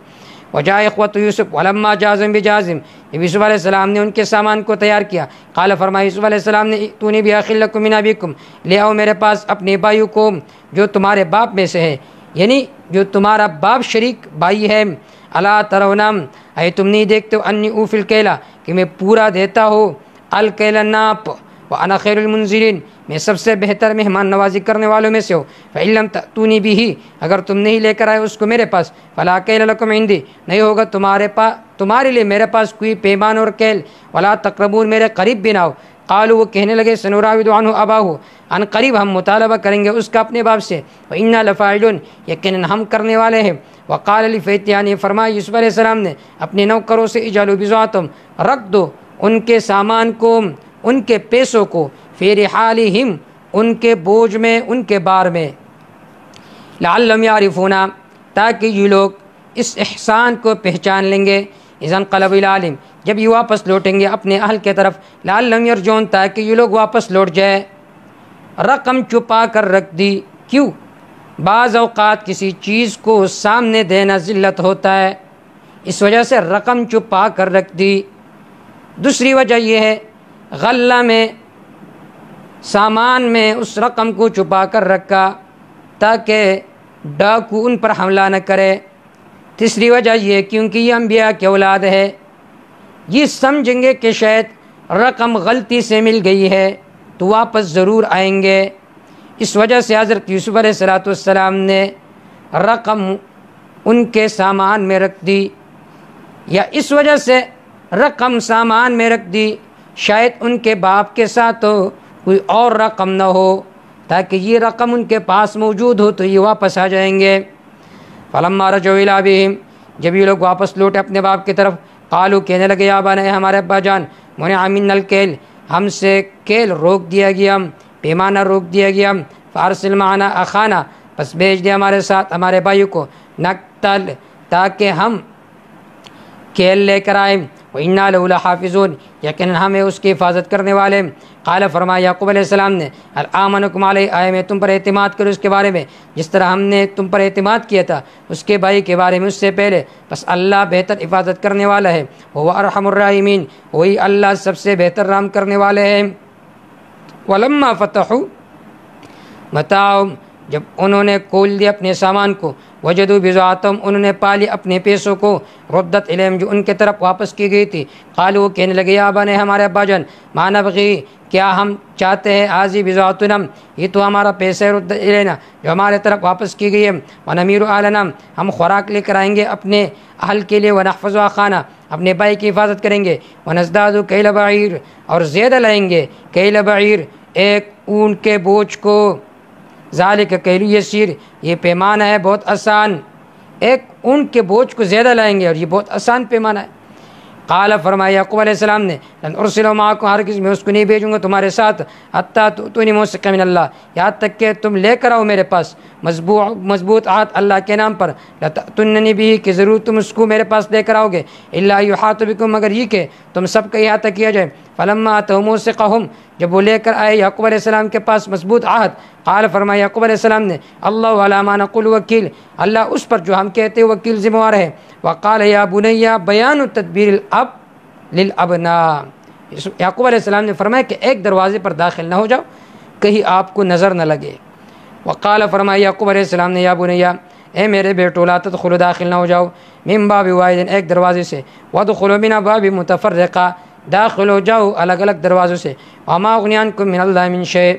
وجاء اخوۃ یوسف ولما جازم بجازم، جب یوسف علیہ السلام نے ان کے سامان کو تیار کیا، قال، فرمایا یوسف علیہ السلام نے، ائتونی باخ لکم من ابیکم، لے آؤ میرے پاس اپنے بھائیوں کو جو تمہارے باپ میں سے ہے، یعنی جو تمہارا باپ شریک بھائی ہے۔ الا ترون، اے تم نہیں دیکھتے ہو، انی اوفی الکیل، کہ میں پورا دیتا ہوں، الکیل ناپ، وانا خیر المنزلین، میں سب سے بہتر مہمان نوازی کرنے والوں میں سے ہوں۔ فإن لم تأتونی بہ، اگر تم نہیں لے کر آئے اس کو میرے پاس، فلا کیل لکم عندی، نہیں ہوگا تمہارے لیے میرے پاس کوئی پیمان اور کیل، ولا تقربون، میرے قریب بھی نہ ہو۔ قالوا، وہ کہنے لگے، سنراود عنہ اباہ، ان قریب ہم مطالبہ کریں گے اس کا اپنے باپ سے، وإنا لفاعلون، یقیناً ہم کرنے والے ہیں۔ وقال لفتیانہ، فرمایا یوسف علیہ السلام نے اپنے نوکروں سے، اجعلوا بضاعتہم، رکھ دو ان کے سامان کو، ان کے پیسوں کو، فی رحالہم، ان کے بوجھ میں، ان کے بار میں، لعلہم یعرفون، تاکہ یہ لوگ اس احسان کو پہچان لیں گے، اذا انقلبوا الی اہلہم، جب یہ واپس لوٹیں گے اپنے اہل کی طرف، لعلہم یرجعون، تاکہ یہ لوگ واپس لوٹ جائے۔ رقم چھپا کر رکھ دی، کیوں؟ بعض اوقات کسی چیز کو سامنے دینا ذلت ہوتا ہے، اس وجہ سے رقم چھپا کر رکھ دی۔ دوسری وجہ یہ ہے، غلہ میں، سامان میں اس رقم کو چھپا کر رکھا تاکہ ڈاکو ان پر حملہ نہ کرے۔ تیسری وجہ یہ، کیونکہ یہ انبیاء کی اولاد ہے، یہ سمجھیں گے کہ شاید رقم غلطی سے مل گئی ہے تو واپس ضرور آئیں گے، اس وجہ سے حضرت یوسف علیہ السلام نے رقم ان کے سامان میں رکھ دی، یا اس وجہ سے رقم سامان میں رکھ دی شاید ان کے باپ کے ساتھ کوئی اور رقم نہ ہو، تاکہ یہ رقم ان کے پاس موجود ہو تو یہ واپس آ جائیں گے۔ فلما رجعوا الی ابیہم، جب یہ لوگ واپس لوٹے اپنے باپ کی طرف، قالوا، کہنے لگے، یا ابانا، ہمارے ابا جان، منع منا الکیل، ہم سے کیل روک دیا گیا، پیمانہ روک دیا گیا، فارسل معنا اخانا، پس بھیج دیا ہمارے ساتھ ہمارے بھائیوں کو، نقتل، تاکہ ہم کیل لے کر آئیں، وإنا لہ لحافظون، یقیناً ہمیں اس کی حفاظت کرنے والے۔ قال، فرمایا یعقوب علیہ السلام نے، آمنکم علیہ، آئے میں تم پر اعتماد کروں اس کے بارے میں جس طرح ہم نے تم پر اعتماد کیا تھا اس کے بھائی کے بارے میں اس سے پہلے، بس اللہ بہتر حفاظت کرنے والا ہے، وہ ارحم الراحمین، وہی اللہ سب سے بہتر رحم کرنے والے ہیں۔ ولما فتحوا متاعهم، جب انہوں نے کھول دیا اپنے سامان کو، وجدوا بضاعتهم، انہوں نے پا لی اپنے پیسوں کو، ردت الیہم، جو ان کے طرف واپس کی گئی تھی، قالوا، کہنے لگے، یا ابانا، ہمارے ابا جان، ما نبغی، کیا ہم چاہتے ہیں، حاضی بضاعتنا، یہ تو ہمارا پیسہ ہے، ردت الینا، جو ہمارے طرف واپس کی گئی ہے، ونمیر اہلنا، ہم خوراک لے کر آئیں گے اپنے اہل کے لیے، ونحفظ اخانا، اپنے بھائی کی حفاظت کریں گے، ونزداد کیل بعیر، اور زیادہ لائیں گے، کیل بعیر، ایک اونٹ کے بوجھ کو، ذالک کیل یسیر، یہ پیمانہ ہے بہت آسان، ایک اونٹ کے بوجھ کو زیادہ لائیں گے اور یہ بہت آسان پیمانہ ہے۔ قال، فرمایا یعقوب علیہ السلام نے، لن ارسلہ معکم، ہرگز میں اس کو نہیں بھیجوں گا تمہارے ساتھ، حتی تؤتونی موثقا من اللہ، یہاں تک کہ تم لے کر آؤ میرے پاس مضبوط عہد اللہ کے نام پر، لتأتوننی بہ، کہ ضرور تم اس کو میرے پاس لے کر آؤ گے، الا یحاط بکم، مگر یہ کہ تم سب کا احاطہ کیا جائے۔ فلما اتوا موثقہم، جب وہ لے کر آئے یعقوب علیہ السلام کے پاس مضبوط عہد، قال، فرمایا یعقوب علیہ السلام نے، اللہ علی ما نقول وکیل، اللہ اس پر جو ہم کہتے ہیں وکیل ذمہ وار ہے۔ وقال یا بنی، بیان تدبیر الاب للابناء، یعقوب علیہ السلام نے فرمایا کہ ایک دروازے پر داخل نہ ہو جاؤ کہیں آپ کو نظر نہ لگے۔ وقال، فرمایا یعقوب علیہ السلام نے، یا بنی، اے میرے بیٹو، لا تدخلوا، داخل نہ ہو جاؤ، من باب واحد، ایک دروازے سے، وادخلوا من ابواب متفرقہ، داخل ہو جاؤ الگ الگ دروازوں سے، وما اغنی عنکم من اللہ من شیء،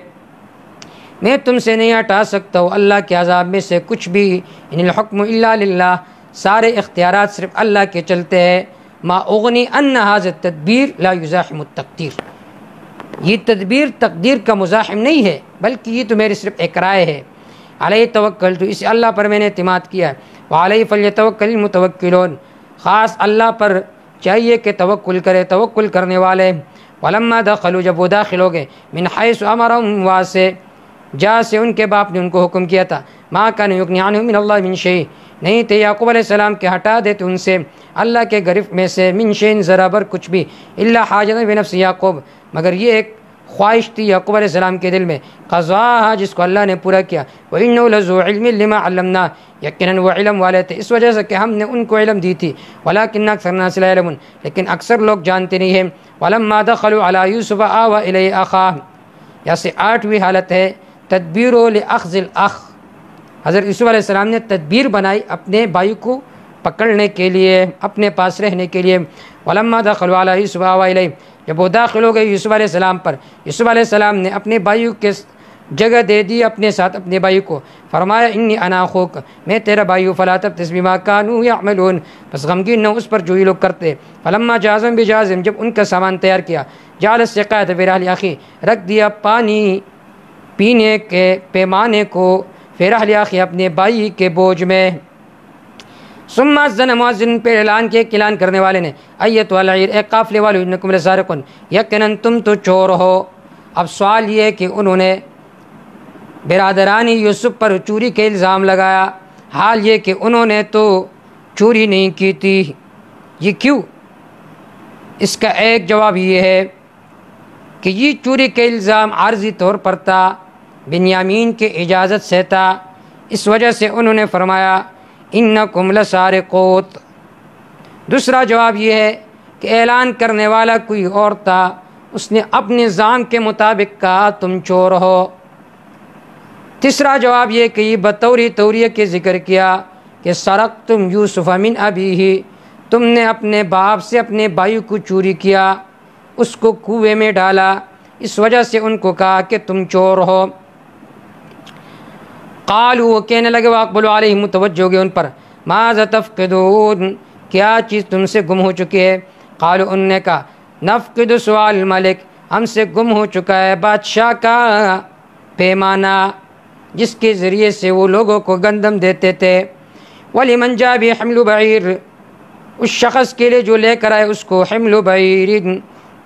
میں تم سے نہیں ہٹا سکتا ہوں اللہ کے عذاب میں سے کچھ بھی، ان الحکم الا للہ، سارے اختیارات صرف اللہ کے چلتے ہیں۔ ما اغنی ان ھذا التدبیر لا یزاحم التقدیر، یہ تدبیر تقدیر کا مزاحم نہیں ہے، بلکہ یہ تو میری صرف ایک رائے ہے۔ علیہ توکلت، اس اللہ پر میں نے اعتماد کیا ہے، وعلیہ فلیتوکل المتوکلون، خاص اللہ پر چاہیے کہ توکل کرے توکل کرنے والے۔ ولما دخلوا، جب وہ داخل ہو گئے، من حیث امرهم، وہاں سے جہاں سے ان کے باپ نے ان کو حکم کیا تھا ما کان یغنی عنہ من اللہ من شیء، نہیں تھے یعقوب علیہ السلام کے ہٹا دیتے ان سے اللہ کے گرفت میں سے من شیء ذرا بر کچھ بھی، الا حاجۃ بنفس یعقوب، مگر یہ ایک خواہش تھی یعقوب علیہ السلام کے دل میں، قضاها جس کو اللہ نے پورا کیا، وَإِنَّهُ لَذُو عِلْمٍ لِمَا عَلَّمْنَا، یقیناً وہ علم والے تھے اس وجہ سے کہ ہم نے ان کو علم دی تھی، وَلَكِنَّ أَكْثَرَ النَّاسِ لَا يَعْلَمُونَ، لیکن اکثر لوگ جانتے نہیں ہیں، وَلَمَّا دَخَلُوا عَلَى يُوسُفَ آوَى إِلَيْهِ أَخَاهُ، یہاں سے 8ویں حالت ہے تدبیر لأخذ الأخ، حضرت یوسف علیہ السلام نے تدبیر بنائی اپنے بھائی کو پکڑنے کے لیے، اپنے پاس رہنے کے لیے، وَلَمَّا دَخَلُوا عَلَى يُوسُفَ آوَى إِلَيْهِ، جب وہ داخل ہو گئے یوسف علیہ السلام پر، یوسف علیہ السلام نے اپنے بھائیوں کے جگہ دے دی اپنے ساتھ اپنے بھائی کو، فرمایا انی انا اخوک، میں تیرا بھائی ہوں، فلا تبتئس بما كانوا يعملون، بس غمگین نہ اس پر جو یہ لوگ کرتے، فلما جازم بجازم، جب ان کا سامان تیار کیا، جعل السقاية في رحل اخی، رکھ دیا پانی پینے کے پیمانے کو، في رحل اخی اپنے بھائی کے بوجھ میں، ثم اذن مؤذن، پہ اعلان کیا اعلان کرنے والے نے، ایتھا العیر، اے قافلے والو، انکم لسارقون، یقیناً تم تو چور ہو۔ اب سوال یہ ہے کہ انہوں نے برادران یوسف پر چوری کا الزام لگایا، حال یہ کہ انہوں نے تو چوری نہیں کی تھی، یہ کیوں؟ اس کا ایک جواب یہ ہے کہ یہ چوری کا الزام عارضی طور پر تھا، بنیامین کے اجازت سے تھا، اس وجہ سے انہوں نے فرمایا انکم لسارقون۔ دوسرا جواب یہ ہے کہ اعلان کرنے والا کوئی اور تھا، اس نے اپنے نظام کے مطابق کہا تم چور ہو۔ تیسرا جواب یہ کہ یہ بطور توریہ کے ذکر کیا کہ سرقتم یوسف من ابیہ، تم نے اپنے باپ سے اپنے بھائی کو چوری کیا، اس کو کنویں میں ڈالا، اس وجہ سے ان کو کہا کہ تم چور ہو۔ قالوا، وہ کہنے لگے، واقبلوا علیہم، متوجہ ہو گئے ان پر، ماذا تفقدون، کیا چیز تم سے گم ہو چکی ہے؟ قالوا، انہوں نے کہا، نفقد سؤال الملک، ہم سے گم ہو چکا ہے بادشاہ کا پیمانہ، جس کے ذریعے سے وہ لوگوں کو گندم دیتے تھے، ولمن جاء بحمل بعیر، اس شخص کے لیے جو لے کر آئے اس کو حمل بعیر،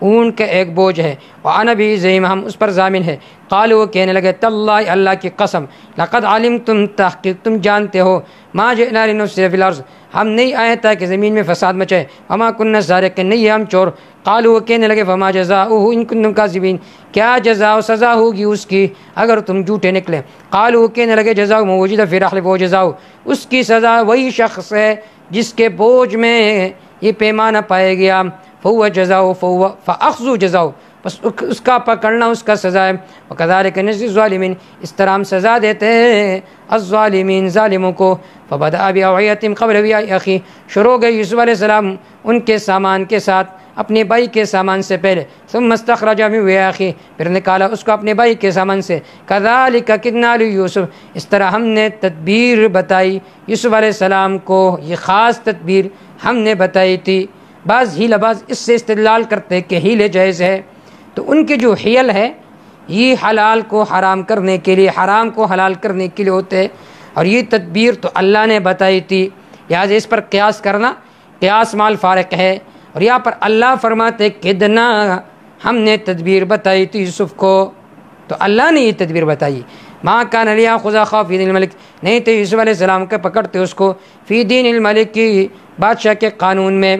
اونٹ کا ایک بوجھ ہے، وَأَنَا بِهِ زعیم، ہم اس پر ضامن ہے۔ قالوا، وہ کہنے لگے، تاللہ، اللہ کی قسم، لقد علمتم، تحقیق تم جانتے ہو، ما جئنا لنفسد فی الارض، ہم نہیں آئے تاکہ زمین میں فساد مچے، وما كنا سارقین، نہیں ہم چور۔ قالوا، وہ کہنے لگے، فما جزاؤہ ان کنتم کاذبین، کیا جزا و سزا ہوگی اس کی اگر تم جھوٹے نکلے؟ قالوا، وہ کہنے لگے، جزاؤ ما وجد فی رحل، وہ جزاؤ، اس کی سزا وہی شخص ہے جس کے بوجھ میں یہ پیمانہ پایا گیا، فہو جزاؤ فاخذوا جزاؤ، بس اس کا پکڑنا اس کا سزا ہے، وکذالک نجزی الظالمین، اس طرح ہم سزا دیتے ہیں الظالمین، ظالموں کو۔ فبدأ بأوعیتہم قبل وعاء اخیہ، شروع ہو گئے یوسف علیہ السلام ان کے سامان کے ساتھ اپنے بھائی کے سامان سے پہلے، ثم استخرج من وعاء اخیہ، پھر نکالا اس کو اپنے بھائی کے سامان سے، کذالک کدنا لیوسف، اس طرح ہم نے تدبیر بتائی یوسف علیہ السلام کو، یہ خاص تدبیر ہم نے بتائی تھی۔ بعض ہیلہ باز اس سے استدلال کرتے کہ ہیلے جائز ہے، تو ان کے جو حیل ہے یہ حلال کو حرام کرنے کے لیے، حرام کو حلال کرنے کے لیے ہوتے ہیں، اور یہ تدبیر تو اللہ نے بتائی تھی، لہٰذا اس پر قیاس کرنا قیاس مال فارق ہے، اور یہاں پر اللہ فرماتے کدنا، ہم نے تدبیر بتائی تھی یوسف کو، تو اللہ نے یہ تدبیر بتائی۔ ما کان لیأخذ اخاه فی دین الملک، نہیں تھے یوسف علیہ السلام کے پکڑتے اس کو فی دین الملک کی، بادشاہ کے قانون میں،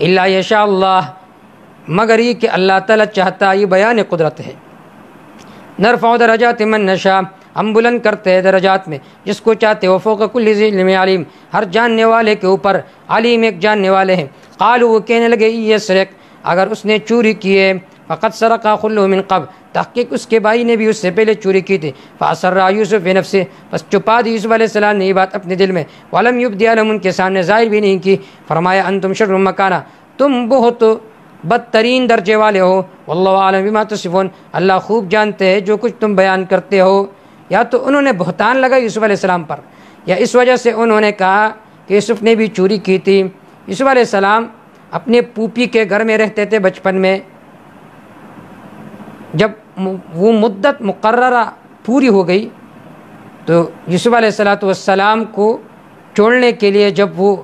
الا یشاء اللہ، مگر یہ کہ اللہ تعالیٰ چاہتا، یہ بیان قدرت ہے۔ نرفع درجات من نشاء، ہم بلند کرتے ہیں درجات میں جس کو چاہتے ہو، فوق کل ذی علم علیم، ہر جاننے والے کے اوپر علیم ایک جاننے والے ہیں۔ قالوا، وہ کہنے لگے، یسرق، اگر اس نے چوری کی ہے، فقد سرق اخوہ من قبل، تحقیق اس کے بھائی نے بھی اس سے پہلے چوری کی تھی، فاسر یوسف فی نفسہ، بس چھپا دی یوسف علیہ السلام نے یہ بات اپنے دل میں، ولم یبدی لہم، ان کے سامنے ظاہر بھی نہیں کی، فرمایا انتم شر مکانا، تم بہت بدترین درجے والے ہو، واللہ اعلم بما تصفون، اللہ خوب جانتے ہیں جو کچھ تم بیان کرتے ہو۔ یا تو انہوں نے بہتان لگا یوسف علیہ السلام پر، یا اس وجہ سے انہوں نے کہا کہ یوسف نے بھی چوری کی تھی۔ یوسف علیہ السلام اپنے پوپی کے گھر میں رہتے تھے بچپن میں، جب وہ مدت مقررہ پوری ہو گئی تو یوسف علیہ السلام کو چھوڑنے کے لیے جب وہ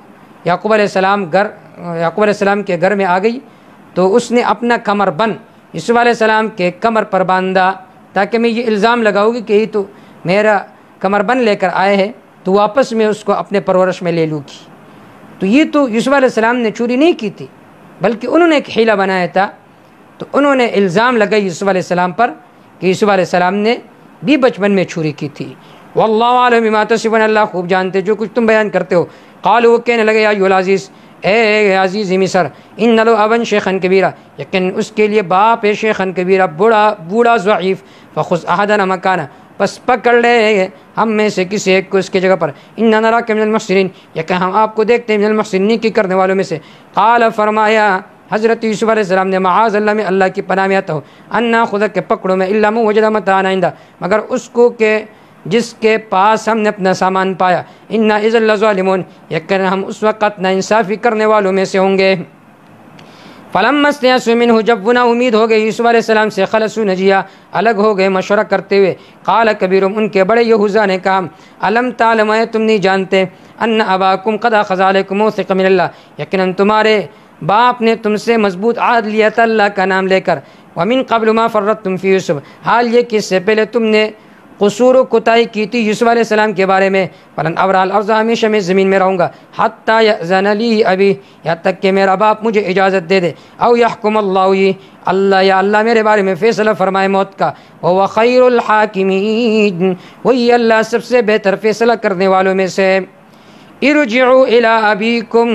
یعقوب علیہ السلام کے گھر میں آ گئی تو اس نے اپنا کمر بند یوسف علیہ السلام کے کمر پر باندھا تاکہ میں یہ الزام لگاؤں گی کہ یہ تو میرا کمر بند لے کر آئے ہیں تو واپس میں اس کو اپنے پرورش میں لے لوں گی۔ تو یہ تو یوسف علیہ السلام نے چوری نہیں کی تھی، بلکہ انہوں نے ایک حیلہ بنایا تھا۔ تو انہوں نے الزام لگائی یوسف علیہ السلام پر کہ یوسف علیہ السلام نے بھی بچپن میں چوری کی تھی۔ واللہ عالم بما تصفون، اللہ خوب جانتے جو کچھ تم بیان کرتے ہو۔ قالوا، وہ کہنے لگے یا ایھا العزیز، اے عزیز مصر، ان لو ابا شیخا کبیرا، یقین اس کے لیے باپ ہے شیخا کبیرا، بوڑھا ضعیف، فخذ احدنا مکانہ، بس پکڑ لے ہم میں سے کسی ایک کو اس کی جگہ پر، انا نراک من المحسنین، یقین ہم آپ کو دیکھتے ہیں من المحسنین کی کرنے والوں میں سے۔ قال، فرمایا حضرت یوسف علیہ السلام نے معاذ اللہ، میں اللہ کی پناہ میں آتا ہوں، انا خدا کے پکڑوں میں، الا من وجد متاعنا عنده، مگر اس کو کہ جس کے پاس ہم نے اپنا سامان پایا، انا اذا لظالمون، یقین ہم اس وقت نا انصافی کرنے والوں میں سے ہوں گے۔ فلما استيئسوا منه، جب انہیں امید ہو گئی یوسف علیہ السلام سے، خلصوا نجیا، الگ ہو گئے مشورہ کرتے ہوئے۔ قال کبیرہم، ان کے بڑے یہوذا نے کہا، الم تعلم، تم نہیں جانتے، ان اباکم قد اخذ علیکم موثقا من اللہ، یقیناً تمہارے باپ نے تم سے مضبوط عہد لیا تھا اللہ کا نام لے کر، ومن قبل ما فرطتم فی یوسف، حال یہ کہ اس سے پہلے تم نے قصور و کوتاہی کی تھی یوسف علیہ السلام کے بارے میں، فلن ابرح الارض، ہمیشہ میں زمین میں رہوں گا، حتی یأذن لی ابی، یہاں تک کہ میرا باپ مجھے اجازت دے دے، او یحکم اللہ، اللہ یا اللہ میرے بارے میں فیصلہ فرمائے موت کا، وہو خیر الحاکمین، وہی اللہ سب سے بہتر فیصلہ کرنے والوں میں سے۔ ارجعوا الی ابیکم،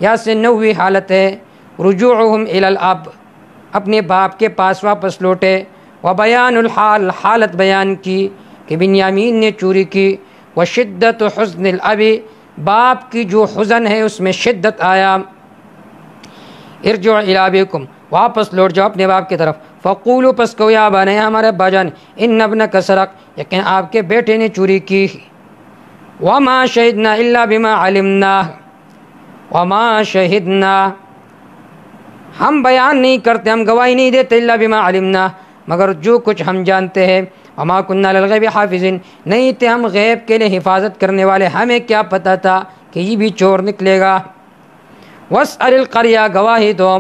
یہاں سے نوی حالت ہے، رجوعہم الی الاب، اپنے باپ کے پاس واپس لوٹے، وبیان الحال، حالت بیان کی کہ بنیامین نے چوری کی، وشدت حزن الابی، باپ کی جو حزن ہے اس میں شدت آیا۔ ارجعوا الی ابیکم، واپس لوٹ جاؤ اپنے باپ کی طرف، فقولوا، پس کہو یا ابانا، ہمارے ابا جان، ان ابنک سرق، یقین آپ کے بیٹے نے چوری کی، وما شہدنا الا بما علمنا، وما شہدنا، ہم بیان نہیں کرتے، ہم گواہی نہیں دیتے، الا بما علمنا، مگر جو کچھ ہم جانتے ہیں، وما كنا للغیب حافظین، نہیں تھے ہم غیب کے لیے حفاظت کرنے والے، ہمیں کیا پتہ تھا کہ یہ بھی چور نکلے گا۔ واسأل القریہ، گواہی دو،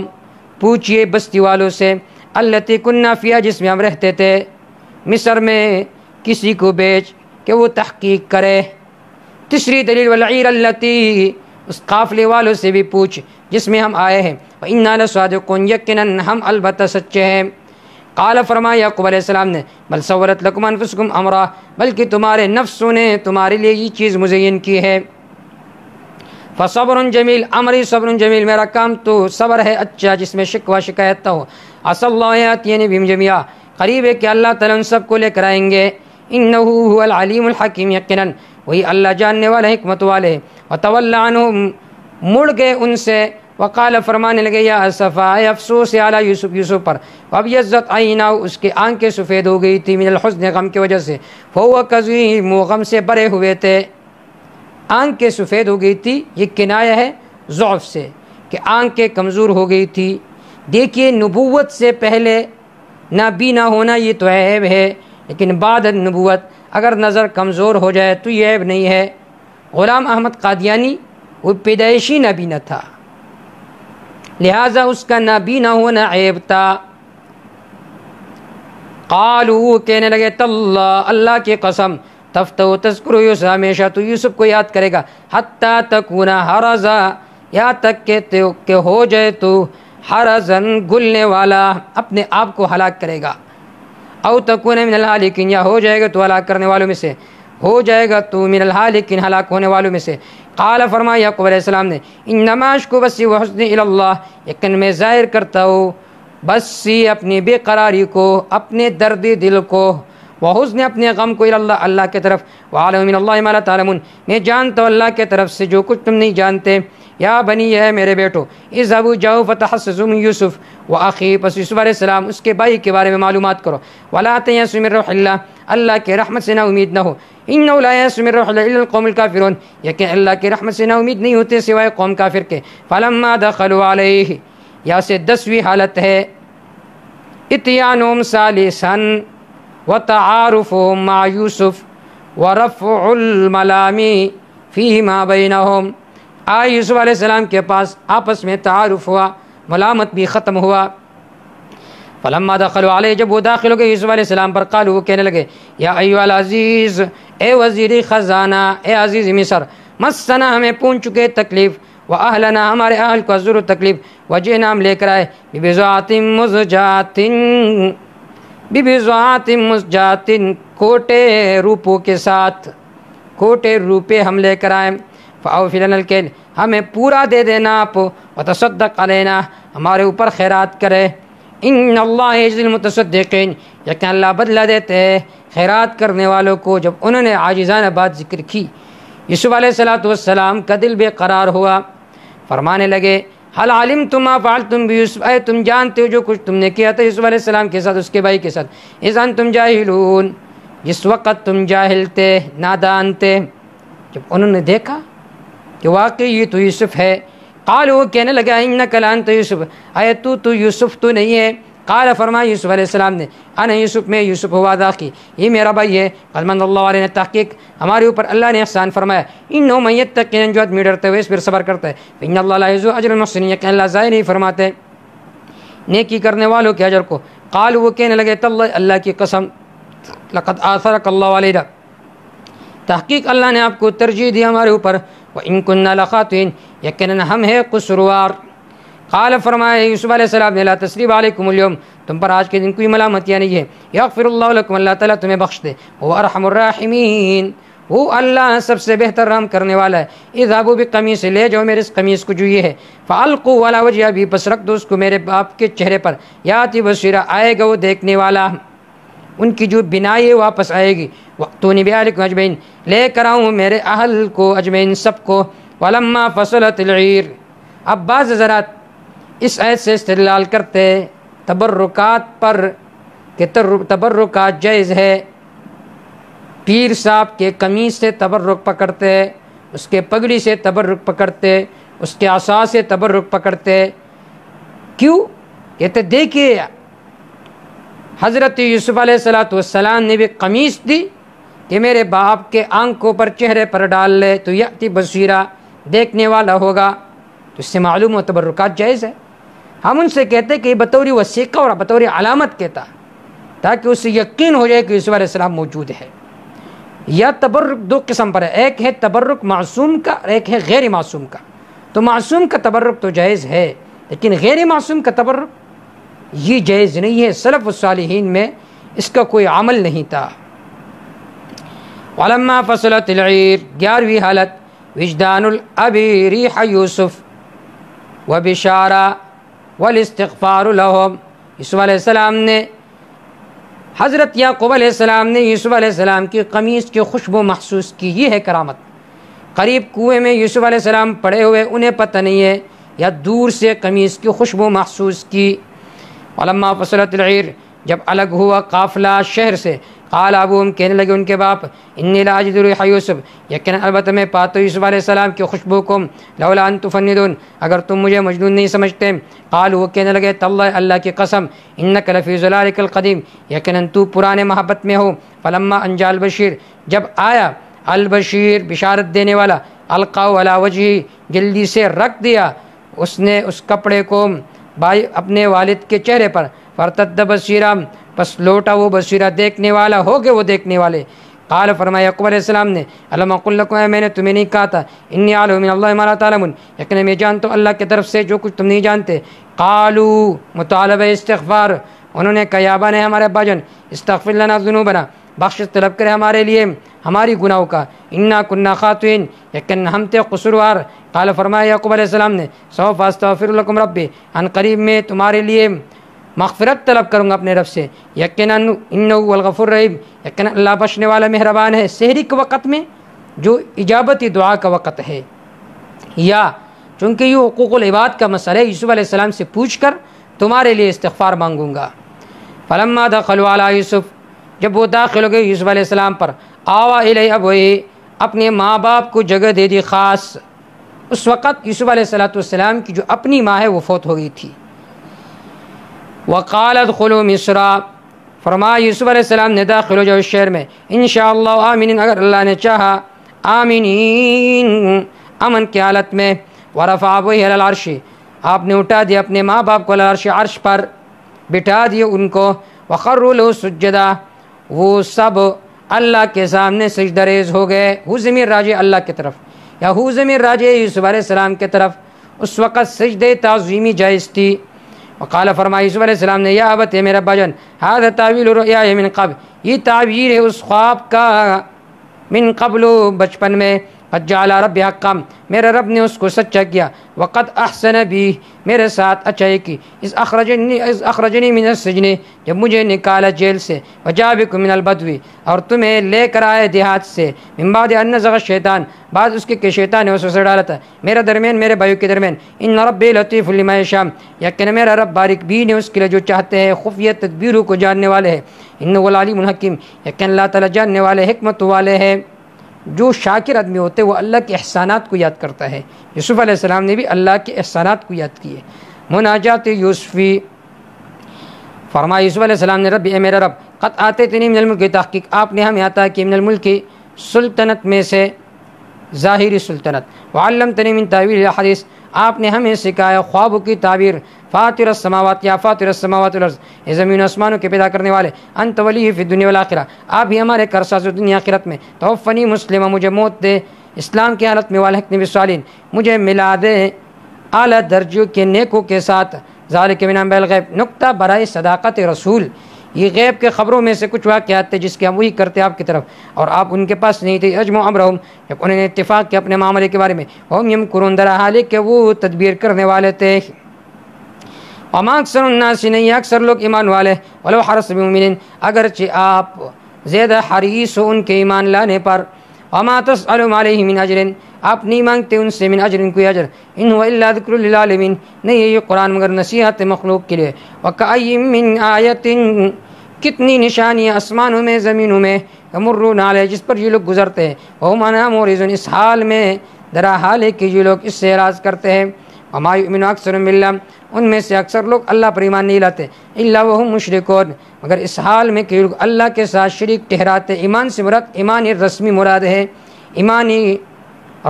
پوچھئے بستی والوں سے، التی كنا فیہا، جس میں ہم رہتے تھے، مصر میں، کسی کو بیچ کہ وہ تحقیق کرے۔ تیسری دلیل، والعیر التی، اس قافلے والوں سے بھی پوچھ جس میں ہم آئے ہیں، وإنا لصادقون، یقیناً ہم البتہ سچے ہیں۔ قال، فرمایا یعقوب علیہ السلام نے، بل سولت لکم انفسکم امرا، بلکہ تمہارے نفسوں نے تمہارے لیے یہ چیز مزین کی ہے، فصبر جمیل، امری صبر جمیل، میرا کام تو صبر ہے اچھا جس میں شکوہ شکایت نہ ہو، عسى اللہ یاتینی بہم جمیعا، قریب ہے کہ اللہ تعالیٰ ان سب کو لے کر آئیں گے، انہ هو العلیم الحکیم، یقیناً وہی اللہ جاننے والے حکمت والے ہیں۔ وتولی عنہم، مڑ گئے ان سے، وقال، فرمانے لگے، یا اسفا، افسوس ہے، علی یوسف، یوسف پر، وابیضت عیناہ، اس کی آنکھیں سفید ہو گئی تھی، من الحزن، غم کی وجہ سے، فہو کظیم، وہ غم سے بھرے ہوئے تھے، آنکھیں سفید ہو گئی تھی، یہ کنایہ ہے ضعف سے کہ آنکھیں کمزور ہو گئی تھی۔ دیکھیے نبوت سے پہلے نابینا ہونا یہ تو عیب ہے، لیکن بعد نبوت اگر نظر کمزور ہو جائے تو یہ عیب نہیں ہے۔ غلام احمد قادیانی وہ پیدائشی نابینا تھا، لہٰذا اس کا نابینا ہونا عیب تھا۔ قالوا، کہنے لگے، تاللہ، اللہ کی قسم، تفتح تذکر یوسف، ہمیشہ تو یوسف کو یاد کرے گا، حتی تکون حرزا، یہاں تک کہ ہو جائے تو حرزن، گلنے والا، اپنے آپ کو ہلاک کرے گا، او تکون من الہالکین، یا ہو جائے گا تو ہلاک کرنے والوں میں سے، ہو جائے گا تو من الہالکین، ہلاک ہونے والوں میں سے۔ قال، فرمایا یعقوب علیہ السلام نے، انما اشکو بسی وحزنی الی اللہ، یقین میں ظاہر کرتا ہوں بسی، اپنی بے قراری کو، اپنے درد دل کو، وحزن، اپنے غم کو، الی اللہ، اللہ کے طرف، وعلم من اللہ ما لا تعلمون، میں جانتا ہوں اللہ کے طرف سے جو کچھ تم نہیں جانتے۔ یا بنی، ہے میرے بیٹو، اذهبوا، جاؤ، فتحسسوا من یوسف واخیہ، پس یوسف علیہ السلام اس کے بھائی کے بارے میں معلومات کرو، ولا تیأسوا من روح اللہ، اللہ کے رحمت سے نا امید نہ ہو، انه لا یأس من روح اللہ الا القوم الکافرون، یقین اللہ کی رحمت سے نا امید نہیں ہوتے سوائے قوم کافر کے۔ فلما دخلوا علیہ، یہاں سے 10ویں حالت ہے، اتیانہم ثالثا وتعارفهم مع یوسف ورفع الملام فیما بینہم، آئے یوسف علیہ السلام کے پاس، آپس میں تعارف ہوا، ملامت بھی ختم ہوا۔ فلما دخلوا علیہ جب وہ داخل ہو گئے یوسف علیہ السلام پر قالوا وہ کہنے لگے یا ایھا العزیز اے وزیر خزانہ اے عزیز مصر مسنا ہمیں پہنچ چکے تکلیف واہلنا ہمارے اہل کو ضرور تکلیف وجئنا ہم لے کر آئے ببضاعۃ مزجاۃ کوٹے روپوں کے ساتھ کوٹے روپے ہم لے کر آئے فاوفی لنا الکیل ہمیں پورا دے دینا آپ وتصدق علینا ہمارے اوپر خیرات کرے ان اللہ یجزی المتصدقین یقین اللہ بدلہ دیتے ہیں خیرات کرنے والوں کو۔ جب انہوں نے عاجزانہ بات ذکر کی یوسف علیہ السلام کا دل بے قرار ہوا، فرمانے لگے حل علمتم ما فعلتم بیوسف اے تم جانتے ہو جو کچھ تم نے کیا تھا یوسف علیہ السلام کے ساتھ اس کے بھائی کے ساتھ اذ انتم جاہلون جس وقت تم جاہل تھے نادان تھے۔ جب انہوں نے دیکھا کہ واقعی یہ تو یوسف ہے قالوا کہنے لگا انک لانت یوسف اے تو یوسف تو نہیں ہے قال فرمایا یوسف علیہ السلام نے انا یوسف میں یوسف ہوا داخی یہ میرا بھائی ہے قد من اللہ علیہ تحقیق ہمارے اوپر اللہ نے احسان فرمایا انه من یتقی جو آدمی ڈرتے ہوئے اس پر صبر کرتا ہے ان اللہ لا یضيع اجر المحسنین کہ اللہ ضائع نہیں فرماتے نیکی کرنے والوں کے اجر کو۔ قالوا وہ کہنے لگے تاللہ اللہ کی قسم لقد آثرک اللہ علینا تحقیق اللہ نے آپ کو ترجیح دی ہمارے اوپر وَإِن كُنَّا لَخَاطِئِينَ یقیناً ہم ہیں قصوروار۔ قال فرمایا یوسف علیہ السلام نے لا تثریب علیکم اليوم تم پر آج کے دن کوئی ملامتیاں نہیں ہے یغفر اللہ لکم اللہ تعالیٰ تمہیں بخش دے وہ ارحم الراحمین وہ اللہ سب سے بہتر رحم کرنے والا ہے۔ اذهبوا بقمیصی لے جاؤ میرے اس قمیص کو جو یہ ہے فالقوا علی وجہ ابی پس رکھ دو اس کو میرے باپ کے چہرے پر یاتی بصیرا آئے گا وہ دیکھنے والا ان کی جو بنائی ہے واپس آئے گی وَأْتُونِي بِأَهْلِكُمْ أَجْمَعِينَ لے کر آؤں میرے اہل کو اجمعین سب کو۔ وَلَمَّا فَصَلَتِ الْعِيرُ اب بعض حضرات اس آیت سے استدلال کرتے تبرکات پر کہ تبرکات جائز ہے، پیر صاحب کے قمیص سے تبرک پکڑتے، اس کے پگڑی سے تبرک پکڑتے، اس کے عصا سے تبرک پکڑتے۔ کیوں؟ کہتے دیکھیے حضرت یوسف علیہ السلام نے بھی قمیص دی کہ میرے باپ کے آنکھوں پر چہرے پر ڈال لے تو یاتی بصیرا دیکھنے والا ہوگا، تو اس سے معلوم ہو تبرکات جائز ہے۔ ہم ان سے کہتے کہ یہ بطور وثیقہ اور بطور علامت کہتا تاکہ اس سے یقین ہو جائے کہ یوسف علیہ السلام موجود ہے۔ یا تبرک دو قسم پر ہے، ایک ہے تبرک معصوم کا اور ایک ہے غیر معصوم کا۔ تو معصوم کا تبرک تو جائز ہے لیکن غیر معصوم کا تبرک یہ جائز نہیں ہے، سلف الصالحین میں اس کا کوئی عمل نہیں تھا۔ وَلَمَّا فَصَلَتِ الْعِيرُ 11ویں حالت وجدان الابی ریح یوسف وبشارہ والاستغفار لهم یوسف علیہ السلام نے حضرت یعقوب علیہ السلام نے یوسف علیہ السلام کی قمیص کی خوشبو محسوس کی، یہ ہے کرامت۔ قریب کنویں میں یوسف علیہ السلام پڑے ہوئے انہیں پتہ نہیں ہے، یا دور سے قمیص کی خوشبو محسوس کی۔ وَلَمَّا فَصَلَتِ الْعِيرُ جب الگ ہوا قافلہ شہر سے قال ابوہم کہنے لگے ان کے باپ انی لا اجد ریح یوسف یقیناً البتہ میں پاتا یوسف علیہ السلام کی خوشبو کو لولا ان تفندون اگر تم مجھے مجنون نہیں سمجھتے۔ قالوا وہ کہنے لگے تاللہ اللہ کی قسم انک لفی ضلالک القدیم یقیناً تو پرانے محبت میں ہو۔ فلما ان جاء البشیر جب آیا البشیر بشارت دینے والا القاء علی وجہہ جلدی سے رکھ دیا اس نے اس کپڑے کو بھائی اپنے والد کے چہرے پر فرتد بصیرا پس لوٹا وہ بصیرہ دیکھنے والا ہو گئے وہ دیکھنے والے۔ قال فرمایا یعقوب علیہ السلام نے الم اقل لکم میں نے تمہیں نہیں کہا تھا انی اعلم من اللہ ما لا تعلمون یقیناً میں جانتا ہوں اللہ کی طرف سے جو کچھ تم نہیں جانتے۔ قالوا مطالبہ استغفار انہوں نے کہا یا ابا نے ہمارے ابا جان استغفر لنا ذنوبنا بخشش طلب کرے ہمارے لیے ہماری گناہوں کا انا کنا خاطئین یقیناً ہم تھے قصوروار۔ قال فرمایا یعقوب علیہ السلام نے سوف استغفر لکم ربی ان قریب میں تمہارے لیے مغفرت طلب کروں گا اپنے رب سے یقیناً انہ هو الغفور الرحیم یقیناً اللہ بخشنے والا مہربان ہے۔ سحری کے وقت میں جو اجابتی دعا کا وقت ہے، یا چونکہ یہ حقوق العباد کا مسئلہ ہے یوسف علیہ السلام سے پوچھ کر تمہارے لیے استغفار مانگوں گا۔ فلما دخلوا علی یوسف جب وہ داخل ہو گئے یوسف علیہ السلام پر آوا الیہ ابویہ اپنے ماں باپ کو جگہ دے دی خاص۔ اس وقت یوسف علیہ السلام کی جو اپنی ماں ہے وہ فوت ہو گئی تھی۔ وقال ادخلوا مصر فرمایا یوسف علیہ السلام نے داخل ہو جاؤ اس شہر میں انشاءاللہ آمینین اگر اللہ نے چاہا آمینین امن کی حالت میں۔ ورفع ابویہ علی العرش آپ نے اٹھا دیا اپنے ماں باپ کو علی العرش عرش پر۔ بٹھا دیے ان کو، وخروا له سجدا، وہ سب اللہ کے سامنے سجدہ ریز ہو گئے. ہو ضمیر راجع اللہ کی طرف یا ہو ضمیر راجع یوسف علیہ السلام کی طرف. اس وقت سجدہ تعظیمی جائز تھی. وقال فرمایا یوسف علیہ السلام نے، یا ابت، میرا بجن، ھذا تعویل رؤیاہ من قبل، یہ تعبیر ہے اس خواب کا، من قبل، بچپن میں، قد جعل ربی حقا، میرے رب نے اس کو سچا کیا، وقد احسن بی، میرے ساتھ اچھائی کی، اذ اخرجنی من السجن، جب مجھے نکالا جیل سے، وجاء بکم من البدو، اور تمہیں لے کر آئے دیہات سے، من بعد ان نزغ الشیطان، بعد اس کے کہ شیطان نے وسوسہ ڈالا تھا میرے درمیان، میرے بھائیوں کے درمیان. ان ربی لطیف لما یشاء، یقین میرا رب باریک بین ہے اس کے لیے جو چاہتے ہیں، خفیہ تدبیروں کو جاننے والے ہیں. انہ العلیم الحکیم، یقین اللہ تعالیٰ جاننے والے، حکمت والے ہیں. جو شاکر آدمی ہوتے وہ اللہ کے احسانات کو یاد کرتا ہے. یوسف علیہ السلام نے بھی اللہ کے احسانات کو یاد کیے. مناجات یوسفی، فرمایا یوسف علیہ السلام نے، رب، اے میرا رب، قد آتیتنی من الملک، تحقیق آپ نے ہمیں عطا کی، من الملک کی، سلطنت میں سے، ظاہری سلطنت، وعلمتنی من تعویل الحدیث، آپ نے ہمیں سکھایا خوابوں کی تعبیر، فاطر السماوات، یا فاطر السماوات والارض، یہ زمین و آسمانوں کے پیدا کرنے والے، انت ولی فی الدنیا والآخرہ، آپ ہی ہمارے کارساز دنیا آخرت میں، توفنی مسلمہ، مجھے موت دے اسلام کی حالت میں، والحقنی بالصالحین، مجھے ملا دے اعلیٰ درجوں کے نیکوں کے ساتھ. ذالک من انباء الغیب، نکتہ برائے صداقت رسول، یہ غیب کے خبروں میں سے کچھ واقعات تھے جس کے ہم وہی کرتے آپ کی طرف، اور آپ ان کے پاس نہیں تھے. اجمع امرہم، جب انہوں نے اتفاق کیا اپنے معاملے کے بارے میں، وہم یمکرون، در حال کہ وہ تدبیر کرنے والے تھے. وما اکثر الناس، نہیں اکثر لوگ ایمان والے، ولو حرصت بمؤمنین، اگرچہ آپ زیادہ حریص ہو ان کے ایمان لانے پر. وما تسألهم علیہ من اجر، آپ نہیں مانگتے ان سے من اجر کوئی اجر، ان هو الا ذکر للعالمین، نہیں ہے یہ قرآن مگر نصیحت مخلوق کے لیے. وکأی من آیت، کتنی نشانیاں آسمانوں میں زمینوں میں، یمرون علیہ، جس پر یہ لوگ گزرتے ہیں، وہم عنہا معرضون، اس حال میں، درا حال ہے کہ یہ لوگ اس سے اعراض کرتے ہیں. وما یؤمن اکثرهم باللہ، ان میں سے اکثر لوگ اللہ پر ایمان نہیں لاتے، الا وہم مشرکون، مگر اس حال میں کہ یہ لوگ اللہ کے ساتھ شریک ٹھہراتے. ایمان سے مراد ایمان رسمی مراد ہے، ایمانی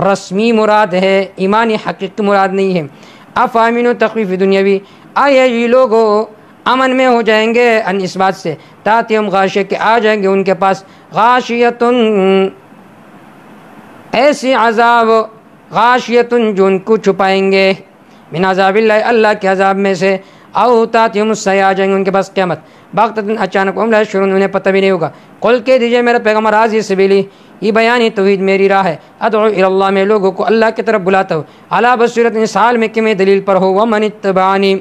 رسمی مراد ہے، ایمانی حقیقی مراد نہیں ہے. افامنوا تخویف دنیاوی، آیا یہ لوگ امن میں ہو جائیں گے ان اس بات سے، تاتہم غاشیہ، کہ آ جائیں گے ان کے پاس، غاشیتن، ایسی عذاب، غاشیتن جو ان کو چھپائیں گے، من عذاب اللہ، اللہ کے عذاب میں سے، او تاتہم السیئہ، آ جائیں گے ان کے پاس قیامت، بغتۃ، اچانک، وہم لا یشعرون، انہیں پتہ بھی نہیں ہوگا. قل کہہ دیجئے میرا پیغمبر، ھذہ سبیلی، یہ بیان توحید میری راہ ہے، ادعو الی اللہ، میں لوگوں کو اللہ کی طرف بلاتا ہوں، علی بصیرۃ، اس حال میں کہ میں دلیل پر ہوں، ومن اتبعنی،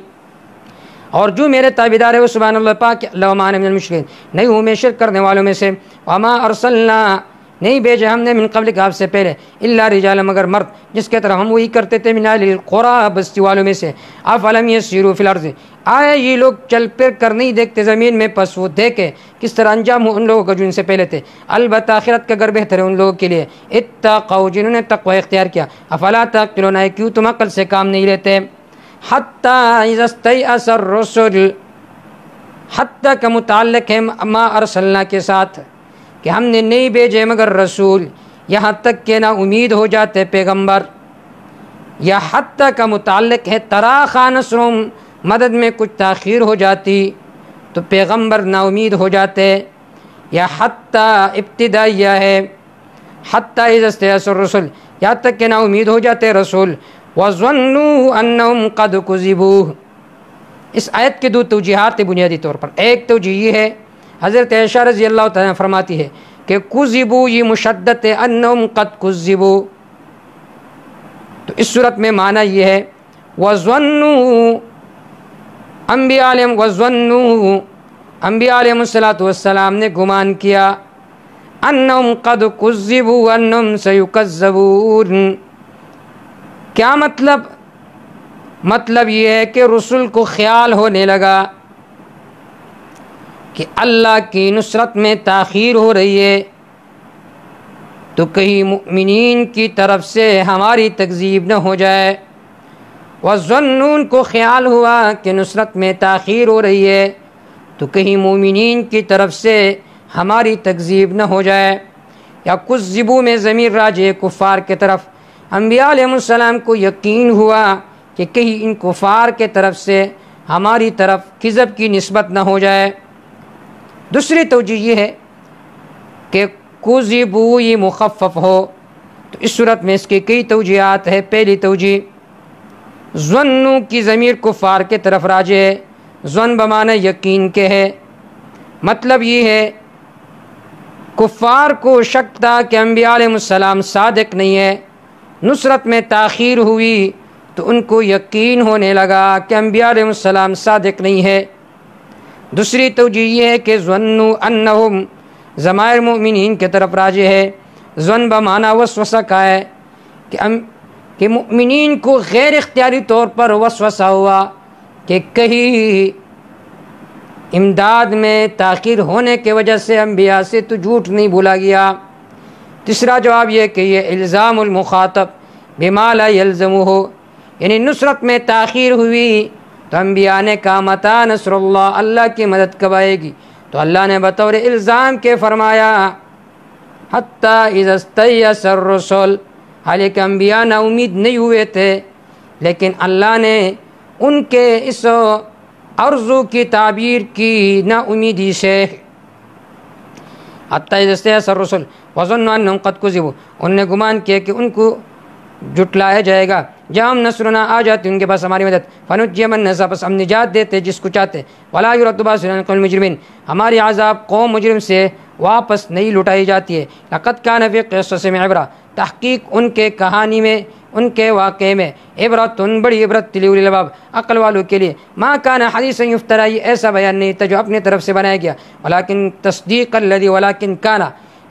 اور جو میرے تابعدار ہے وہ سبحان اللہ پاک، اللہ وما انا من المشرکین، نہیں ہوں میں شرک کرنے والوں میں سے. وما ارسلنا، نہیں بھیجا ہم نے من قبل آپ سے پہلے، الا رجالا، مگر مرد، جس کے طرح ہم وہی کرتے تھے، من اہل القری، بستی والوں میں سے. افلم یسیروا فی الارض، آیا یہ لوگ چل پھر کر نہیں دیکھتے زمین میں، پس وہ دیکھے کس طرح انجام ہو ان لوگوں کا جو ان سے پہلے تھے. البتہ آخرت کا گھر بہتر ہے ان لوگوں کے لیے، اتقوا، جنہوں نے تقوی اختیار کیا. افلا تعقلون، کیوں تم عقل سے کام نہیں لیتے. حتی اذا استیأس الرسل، حتی کا متعلق ہے ما ارسلنا کے ساتھ، کہ ہم نے نہیں بھیجے مگر رسول، یہاں تک کہ نا امید ہو جاتے پیغمبر. یا حتی کا متعلق ہے تراخا نصرہم، مدد میں کچھ تاخیر ہو جاتی تو پیغمبر نا امید ہو جاتے. یا حتی ابتدائیہ ہے، حتی اذا استیأس الرسل، یہاں تک کہ نا امید ہو جاتے رسول. وَظَنُّوا أَنَّهُمْ قَدْ كُذِبُوا، اس آیت کے دو توجیہات بنیادی طور پر. ایک توجیہ یہ ہے، حضرت عائشہ رضی اللہ تعالیٰ فرماتی ہے کہ کذبوا، یہ مشدد ہے، انہم قد کذبوا، تو اس صورت میں معنی یہ ہے وَظَنُّوا، انبیاء علیہ السلام نے گمان کیا، انہم قد کذبوا انہم سیکذبون. کیا مطلب یہ ہے کہ رسول کو خیال ہونے لگا کہ اللہ کی نصرت میں تاخیر ہو رہی ہے، تو کہیں مؤمنین کی طرف سے ہماری تکذیب نہ ہو جائے. وَظَنُّون، کو خیال ہوا کہ نصرت میں تاخیر ہو رہی ہے تو کہیں مومنین کی طرف سے ہماری تکذیب نہ ہو جائے. یا کذبوا میں ضمیر راجع کفار کے طرف. انبیاء علیہ السلام کو یقین ہوا کہ کہیں ان کفار کے طرف سے ہماری طرف کذب کی نسبت نہ ہو جائے۔ دوسری توجہ یہ ہے کہ کذبوا یہ مخفف ہو، تو اس صورت میں اس کی کئی توجیہات ہے۔ پہلی توجہ، ظنوا کی ضمیر کفار کے طرف راجع ہے، ظن بمعنی یقین کے ہے۔ مطلب یہ ہے کفار کو شک تھا کہ انبیاء علیہ السلام صادق نہیں ہے، نصرت میں تاخیر ہوئی تو ان کو یقین ہونے لگا کہ انبیاء علیہ السلام صادق نہیں ہے۔ دوسری توجہ یہ ہے کہ ظنوا انہم ضمائر مؤمنین کے طرف راجع ہے، ظن بمعنی وسوسہ کا ہے کہ مؤمنین کو غیر اختیاری طور پر وسوسہ ہوا کہ کہیں امداد میں تاخیر ہونے کی وجہ سے انبیاء سے تو جھوٹ نہیں بولا گیا۔ تیسرا جواب یہ کہ یہ الزام المخاطب بما لا یلزمہ، یعنی نصرت میں تاخیر ہوئی تو انبیاء نے کہا متی نصر اللہ، اللہ کی مدد کب آئے گی؟ تو اللہ نے بطور الزام کے فرمایا حتی اذا استیأس الرسل، حالانکہ انبیاء نا امید نہیں ہوئے تھے، لیکن اللہ نے ان کے اس عرضوں کی تعبیر کی نا امیدی سے، حتی اذا استیأس الرسل وظنوا انہم قد کذبوا، انہوں نے گمان کیا کہ ان کو جھٹلایا جائے گا، جام نصرنا آ جاتی ان کے پاس ہماری مدد، فنجی من نشاء، بس ہم نجات دیتے جس کو چاہتے، ولا یرد باسنا عن القوم المجرمین، ہماری عذاب قوم مجرم سے واپس نہیں لٹائی جاتی ہے۔ لقد کان فی قصصہم عبرہ، تحقیق ان کے کہانی میں، ان کے واقعے میں عبرتن بڑی عبرت لی اولی الالباب، عقل والوں کے لیے۔ ما کان حدیثا یفتری، یہ ایسا بیان نہیں تھا جو اپنے طرف سے بنایا گیا، ولکن تصدیق الذی، ولکن کان،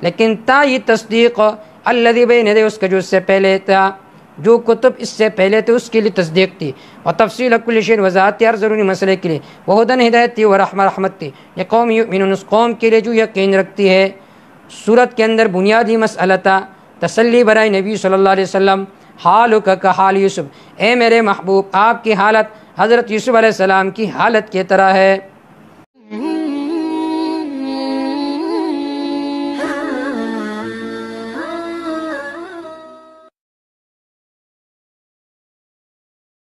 لیکن تا یہ تصدیق الذی بین یدیہ، اس کا جو اس سے پہلے تھا، جو کتب اس سے پہلے تھے اس کے لیے تصدیق تھی، اور تفصیل کل شیء، وضاحت ہر ضروری مسئلے کے لیے، وہدن ہدایت تھی، ورحمہ رحمت تھی، یہ قوم یؤمنون، اس قوم کے لیے جو یقین رکھتی ہے۔ سورت کے اندر بنیادی مسئلہ تھا تسلی برائے نبی صلی اللہ علیہ وسلم، حالک کا حال یوسف، اے میرے محبوب آپ کی حالت حضرت یوسف علیہ السلام کی حالت کی طرح ہے۔